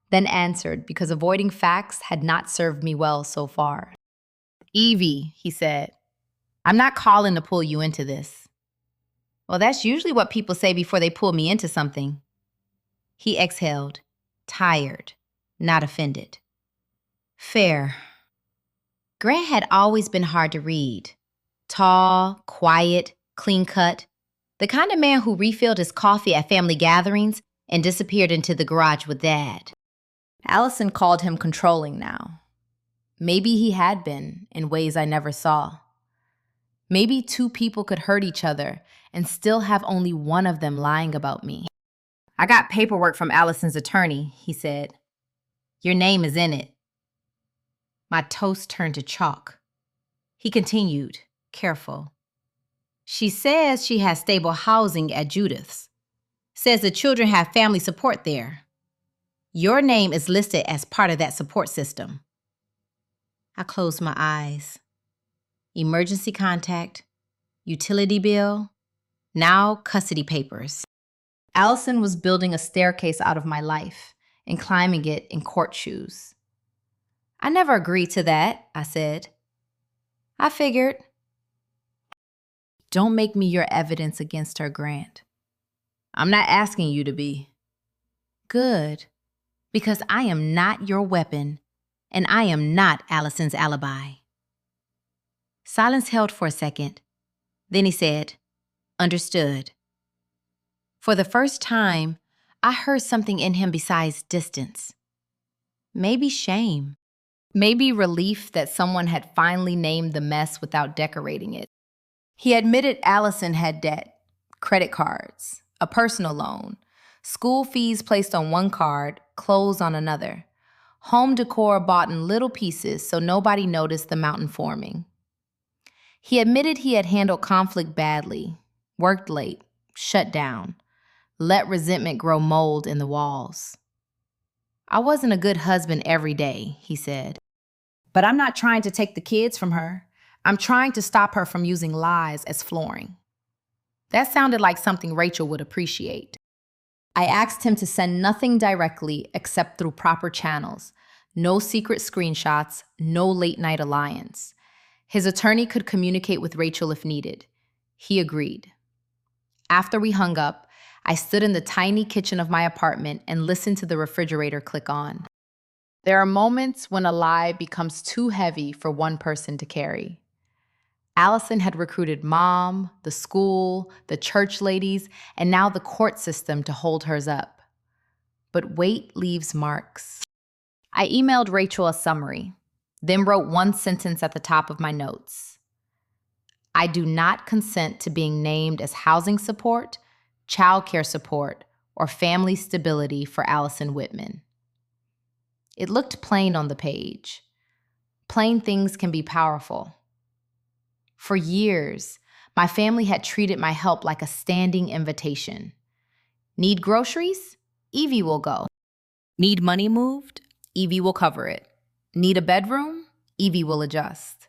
then answered because avoiding facts had not served me well so far. "Evie," he said, "I'm not calling to pull you into this." "Well, that's usually what people say before they pull me into something." He exhaled, tired, not offended. "Fair." Grant had always been hard to read. Tall, quiet, clean-cut. The kind of man who refilled his coffee at family gatherings and disappeared into the garage with Dad. Allison called him controlling now. Maybe he had been, in ways I never saw. Maybe two people could hurt each other and still have only one of them lying about me. "I got paperwork from Allison's attorney," he said. "Your name is in it." My toast turned to chalk. He continued, careful. "She says she has stable housing at Judith's. Says the children have family support there. Your name is listed as part of that support system." I closed my eyes. Emergency contact, utility bill, now custody papers. Allison was building a staircase out of my life and climbing it in court shoes. "I never agreed to that," I said. "I figured." "Don't make me your evidence against her, Grant." "I'm not asking you to be." "Good. Because I am not your weapon, and I am not Allison's alibi. Silence held for a second. Then he said, "Understood." For the first time, I heard something in him besides distance. Maybe shame. Maybe relief that someone had finally named the mess without decorating it. He admitted Allison had debt, credit cards, a personal loan, school fees placed on one card, clothes on another, home decor bought in little pieces so nobody noticed the mountain forming. He admitted he had handled conflict badly, worked late, shut down, let resentment grow mold in the walls. "I wasn't a good husband every day," he said. "But I'm not trying to take the kids from her. I'm trying to stop her from using lies as flooring." That sounded like something Rachel would appreciate. I asked him to send nothing directly except through proper channels. No secret screenshots, no late-night alliance. His attorney could communicate with Rachel if needed. He agreed. After we hung up, I stood in the tiny kitchen of my apartment and listened to the refrigerator click on. There are moments when a lie becomes too heavy for one person to carry. Allison had recruited mom, the school, the church ladies, and now the court system to hold hers up. But weight leaves marks. I emailed Rachel a summary, then wrote one sentence at the top of my notes. "I do not consent to being named as housing support, childcare support, or family stability for Allison Whitman." It looked plain on the page. Plain things can be powerful. For years, my family had treated my help like a standing invitation. Need groceries? Evie will go. Need money moved? Evie will cover it. Need a bedroom? Evie will adjust.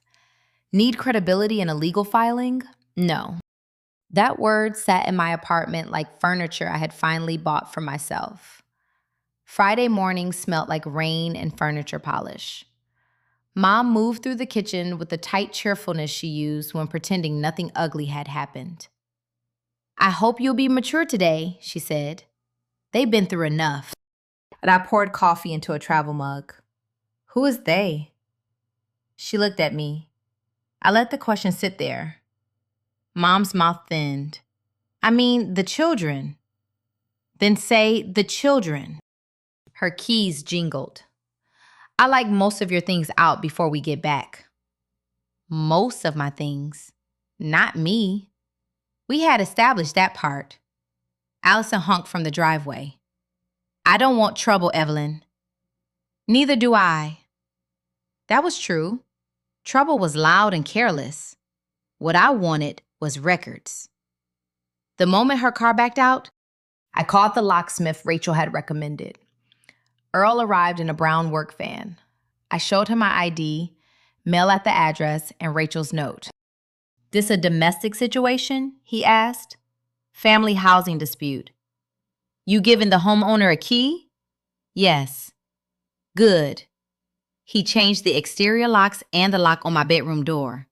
Need credibility in a legal filing? No. That word sat in my apartment like furniture I had finally bought for myself. Friday mornings smelled like rain and furniture polish. Mom moved through the kitchen with the tight cheerfulness she used when pretending nothing ugly had happened. "I hope you'll be mature today," she said. "They've been through enough." And I poured coffee into a travel mug. "Who is they?" She looked at me. I let the question sit there. Mom's mouth thinned. "I mean, the children." "Then say the children." Her keys jingled. "I like most of your things out before we get back." Most of my things. Not me. We had established that part. Allison honked from the driveway. "I don't want trouble, Evelyn." "Neither do I." That was true. Trouble was loud and careless. What I wanted was records. The moment her car backed out, I called the locksmith Rachel had recommended. Earl arrived in a brown work van. I showed him my ID, mail at the address, and Rachel's note. "This a domestic situation?" he asked. "Family housing dispute." "You giving the homeowner a key?" "Yes." "Good." He changed the exterior locks and the lock on my bedroom door.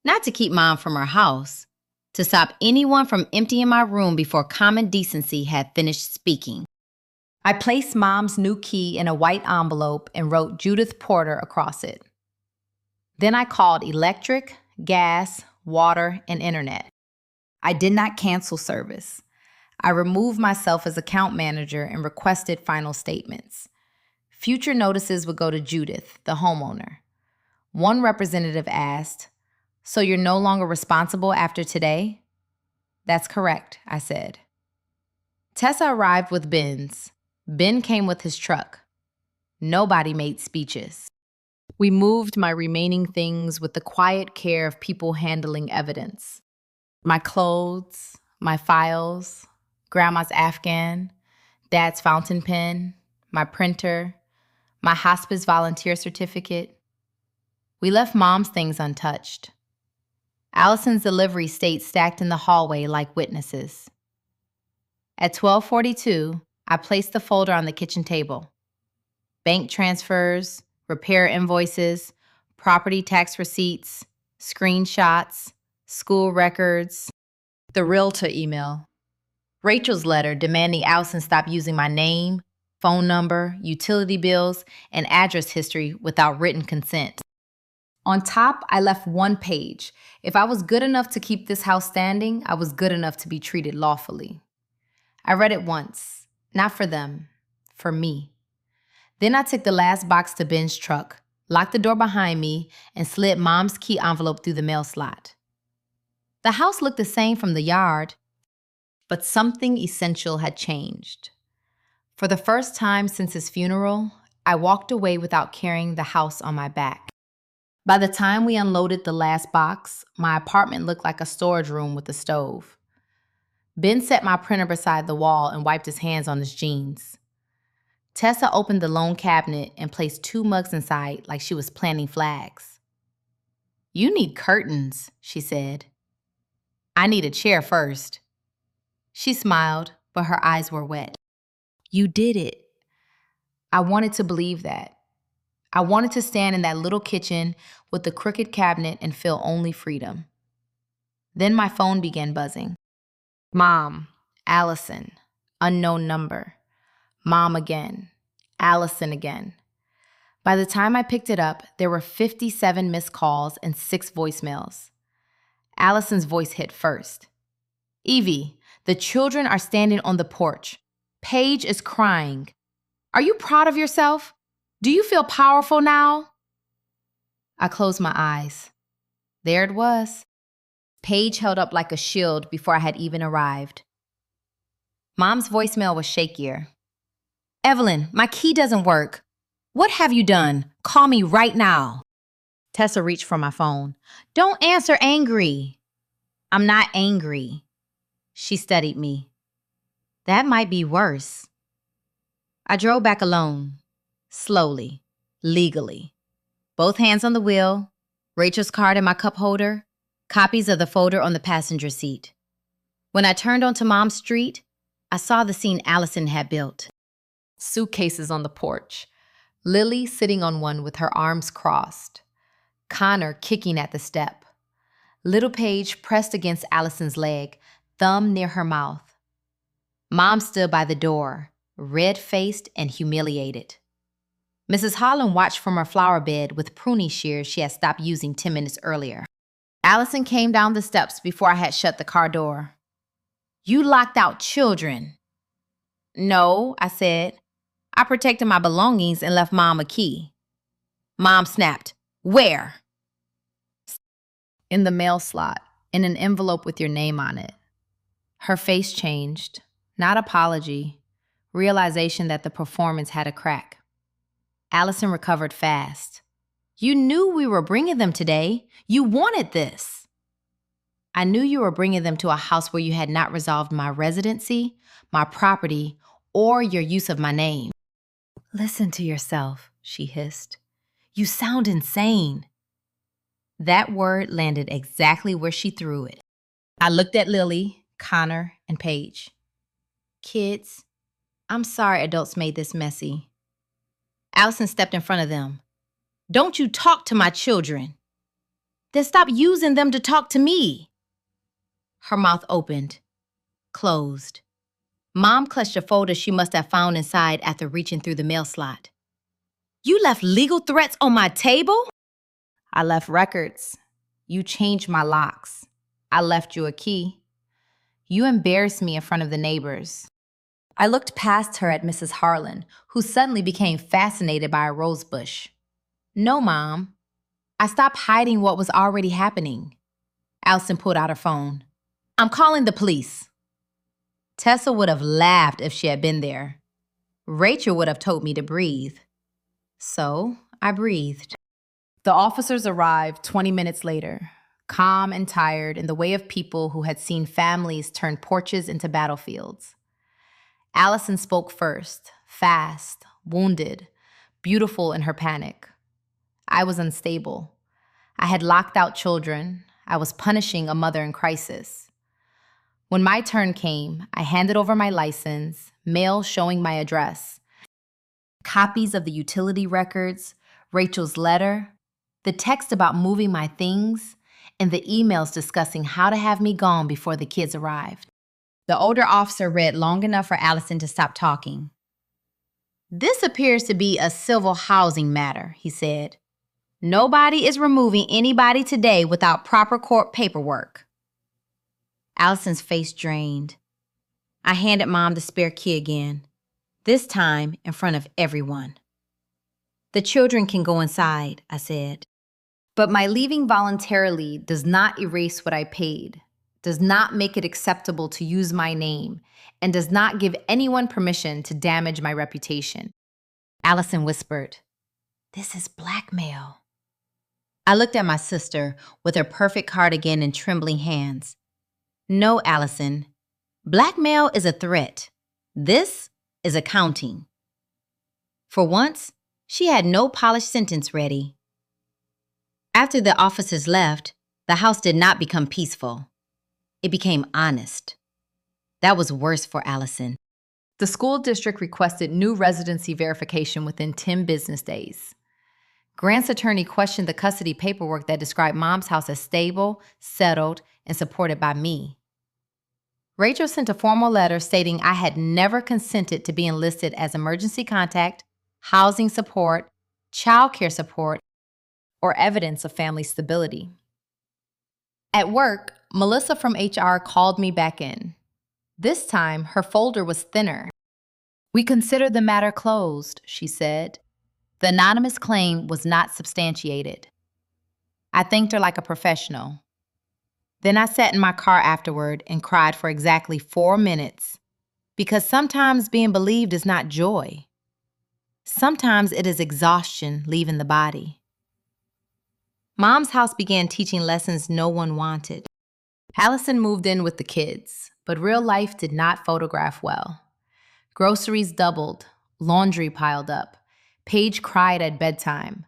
Not to keep Mom from her house, to stop anyone from emptying my room before common decency had finished speaking. I placed Mom's new key in a white envelope and wrote Judith Porter across it. Then I called electric, gas, water, and internet. I did not cancel service. I removed myself as account manager and requested final statements. Future notices would go to Judith, the homeowner. One representative asked, "So you're no longer responsible after today?" "That's correct," I said. Tessa arrived with Benz. Ben came with his truck. Nobody made speeches. We moved my remaining things with the quiet care of people handling evidence. My clothes, my files, Grandma's Afghan, Dad's fountain pen, my printer, my hospice volunteer certificate. We left Mom's things untouched. Allison's delivery stayed stacked in the hallway like witnesses. At 12:42, I placed the folder on the kitchen table. Bank transfers, repair invoices, property tax receipts, screenshots, school records, the realtor email, Rachel's letter demanding Allison stop using my name, phone number, utility bills, and address history without written consent. On top, I left one page. If I was good enough to keep this house standing, I was good enough to be treated lawfully. I read it once, not for them, for me. Then I took the last box to Ben's truck, locked the door behind me, and slid Mom's key envelope through the mail slot. The house looked the same from the yard, but something essential had changed. For the first time since his funeral, I walked away without carrying the house on my back. By the time we unloaded the last box, my apartment looked like a storage room with a stove. Ben set my printer beside the wall and wiped his hands on his jeans. Tessa opened the lone cabinet and placed 2 mugs inside like she was planting flags. "You need curtains," she said. "I need a chair first." She smiled, but her eyes were wet. "You did it." I wanted to believe that. I wanted to stand in that little kitchen with the crooked cabinet and feel only freedom. Then my phone began buzzing. Mom, Allison, unknown number. Mom again, Allison again. By the time I picked it up, there were 57 missed calls and 6 voicemails. Allison's voice hit first. "Evie, the children are standing on the porch. Paige is crying. Are you proud of yourself? Do you feel powerful now?" I closed my eyes. There it was. Paige held up like a shield before I had even arrived. Mom's voicemail was shakier. "Evelyn, my key doesn't work. What have you done? Call me right now." Tessa reached for my phone. "Don't answer angry." "I'm not angry." She studied me. "That might be worse." I drove back alone. Slowly, legally. Both hands on the wheel, Rachel's card in my cup holder, copies of the folder on the passenger seat. When I turned onto Mom's street, I saw the scene Allison had built. Suitcases on the porch, Lily sitting on one with her arms crossed, Connor kicking at the step, little Paige pressed against Allison's leg, thumb near her mouth. Mom stood by the door, red-faced and humiliated. Mrs. Holland watched from her flower bed with pruning shears she had stopped using 10 minutes earlier. Allison came down the steps before I had shut the car door. "You locked out children." "No," I said. "I protected my belongings and left Mom a key." Mom snapped. "Where?" "In the mail slot, in an envelope with your name on it." Her face changed. Not apology, realization that the performance had a crack. Allison recovered fast. "You knew we were bringing them today. You wanted this." "I knew you were bringing them to a house where you had not resolved my residency, my property, or your use of my name." "Listen to yourself," she hissed. "You sound insane." That word landed exactly where she threw it. I looked at Lily, Connor, and Paige. "Kids, I'm sorry adults made this messy." Allison stepped in front of them. "Don't you talk to my children." "Then stop using them to talk to me." Her mouth opened, closed. Mom clutched a folder she must have found inside after reaching through the mail slot. "You left legal threats on my table?" "I left records. You changed my locks. I left you a key. You embarrassed me in front of the neighbors." I looked past her at Mrs. Harlan, who suddenly became fascinated by a rose bush. "No, Mom. I stopped hiding what was already happening." Allison pulled out her phone. "I'm calling the police." Tessa would have laughed if she had been there. Rachel would have told me to breathe. So I breathed. The officers arrived 20 minutes later, calm and tired in the way of people who had seen families turn porches into battlefields. Allison spoke first, fast, wounded, beautiful in her panic. I was unstable. I had locked out children. I was punishing a mother in crisis. When my turn came, I handed over my license, mail showing my address, copies of the utility records, Rachel's letter, the text about moving my things, and the emails discussing how to have me gone before the kids arrived. The older officer read long enough for Allison to stop talking. "This appears to be a civil housing matter," he said. "Nobody is removing anybody today without proper court paperwork." Allison's face drained. I handed Mom the spare key again, this time in front of everyone. "The children can go inside," I said. "But my leaving voluntarily does not erase what I paid, does not make it acceptable to use my name, and does not give anyone permission to damage my reputation." Allison whispered, "This is blackmail." I looked at my sister with her perfect cardigan and trembling hands. "No, Allison. Blackmail is a threat. This is accounting." For once, she had no polished sentence ready. After the officers left, the house did not become peaceful. It became honest. That was worse for Allison. The school district requested new residency verification within 10 business days. Grant's attorney questioned the custody paperwork that described Mom's house as stable, settled, and supported by me. Rachel sent a formal letter stating I had never consented to being listed as emergency contact, housing support, child care support, or evidence of family stability. At work, Melissa from HR called me back in. This time, her folder was thinner. "We consider the matter closed," she said. The anonymous claim was not substantiated. I thanked her like a professional. Then I sat in my car afterward and cried for exactly 4 minutes, because sometimes being believed is not joy. Sometimes it is exhaustion leaving the body. Mom's house began teaching lessons no one wanted. Allison moved in with the kids, but real life did not photograph well. Groceries doubled, laundry piled up. Paige cried at bedtime.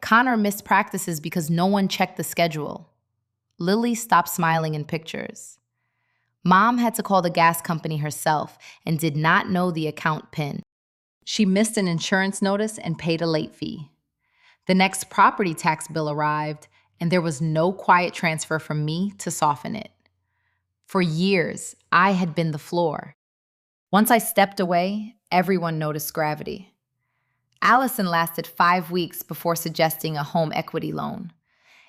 Connor missed practices because no one checked the schedule. Lily stopped smiling in pictures. Mom had to call the gas company herself and did not know the account PIN. She missed an insurance notice and paid a late fee. The next property tax bill arrived, and there was no quiet transfer from me to soften it. For years, I had been the floor. Once I stepped away, everyone noticed gravity. Allison lasted 5 weeks before suggesting a home equity loan.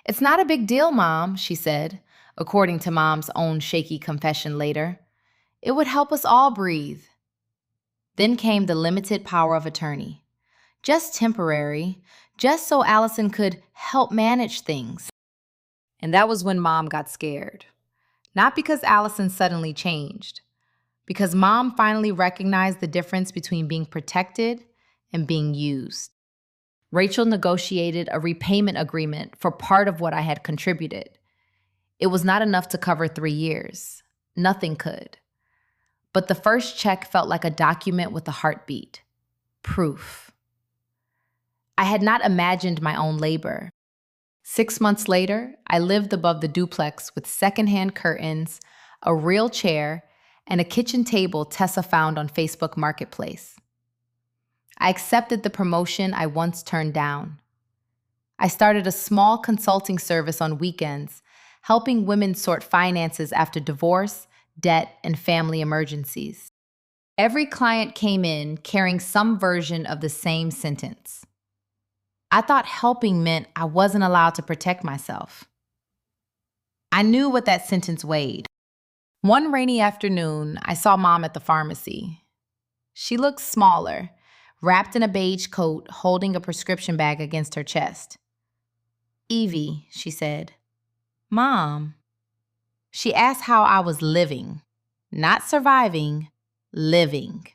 "It's not a big deal, Mom," she said, according to Mom's own shaky confession later. "It would help us all breathe." Then came the limited power of attorney. Just temporary, just so Allison could help manage things. And that was when Mom got scared. Not because Allison suddenly changed, because Mom finally recognized the difference between being protected and being used. Rachel negotiated a repayment agreement for part of what I had contributed. It was not enough to cover 3 years. Nothing could. But the first check felt like a document with a heartbeat. Proof. I had not imagined my own labor. 6 months later, I lived above the duplex with secondhand curtains, a real chair, and a kitchen table Tessa found on Facebook Marketplace. I accepted the promotion I once turned down. I started a small consulting service on weekends, helping women sort finances after divorce, debt, and family emergencies. Every client came in carrying some version of the same sentence. I thought helping meant I wasn't allowed to protect myself. I knew what that sentence weighed. One rainy afternoon, I saw Mom at the pharmacy. She looked smaller, wrapped in a beige coat, holding a prescription bag against her chest. "Evie," she said. "Mom." She asked how I was living. Not surviving, living.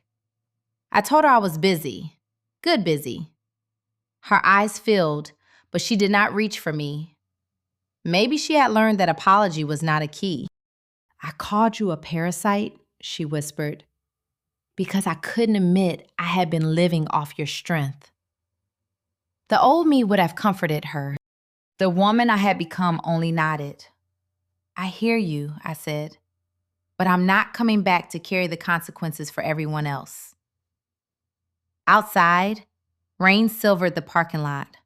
I told her I was busy. Good busy. Her eyes filled, but she did not reach for me. Maybe she had learned that apology was not a key. "I called you a parasite," she whispered, "because I couldn't admit I had been living off your strength." The old me would have comforted her. The woman I had become only nodded. "I hear you," I said, "but I'm not coming back to carry the consequences for everyone else." Outside, rain silvered the parking lot.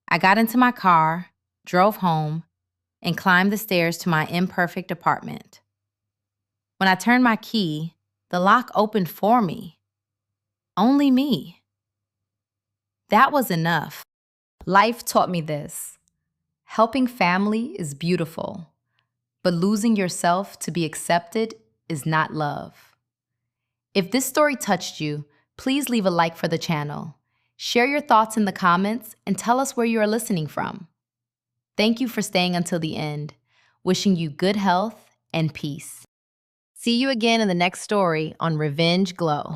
I got into my car, drove home, and climbed the stairs to my imperfect apartment. When I turned my key, the lock opened for me. Only me. That was enough. Life taught me this. Helping family is beautiful, but losing yourself to be accepted is not love. If this story touched you, please leave a like for the channel. Share your thoughts in the comments and tell us where you are listening from. Thank you for staying until the end. Wishing you good health and peace. See you again in the next story on Revenge Glow.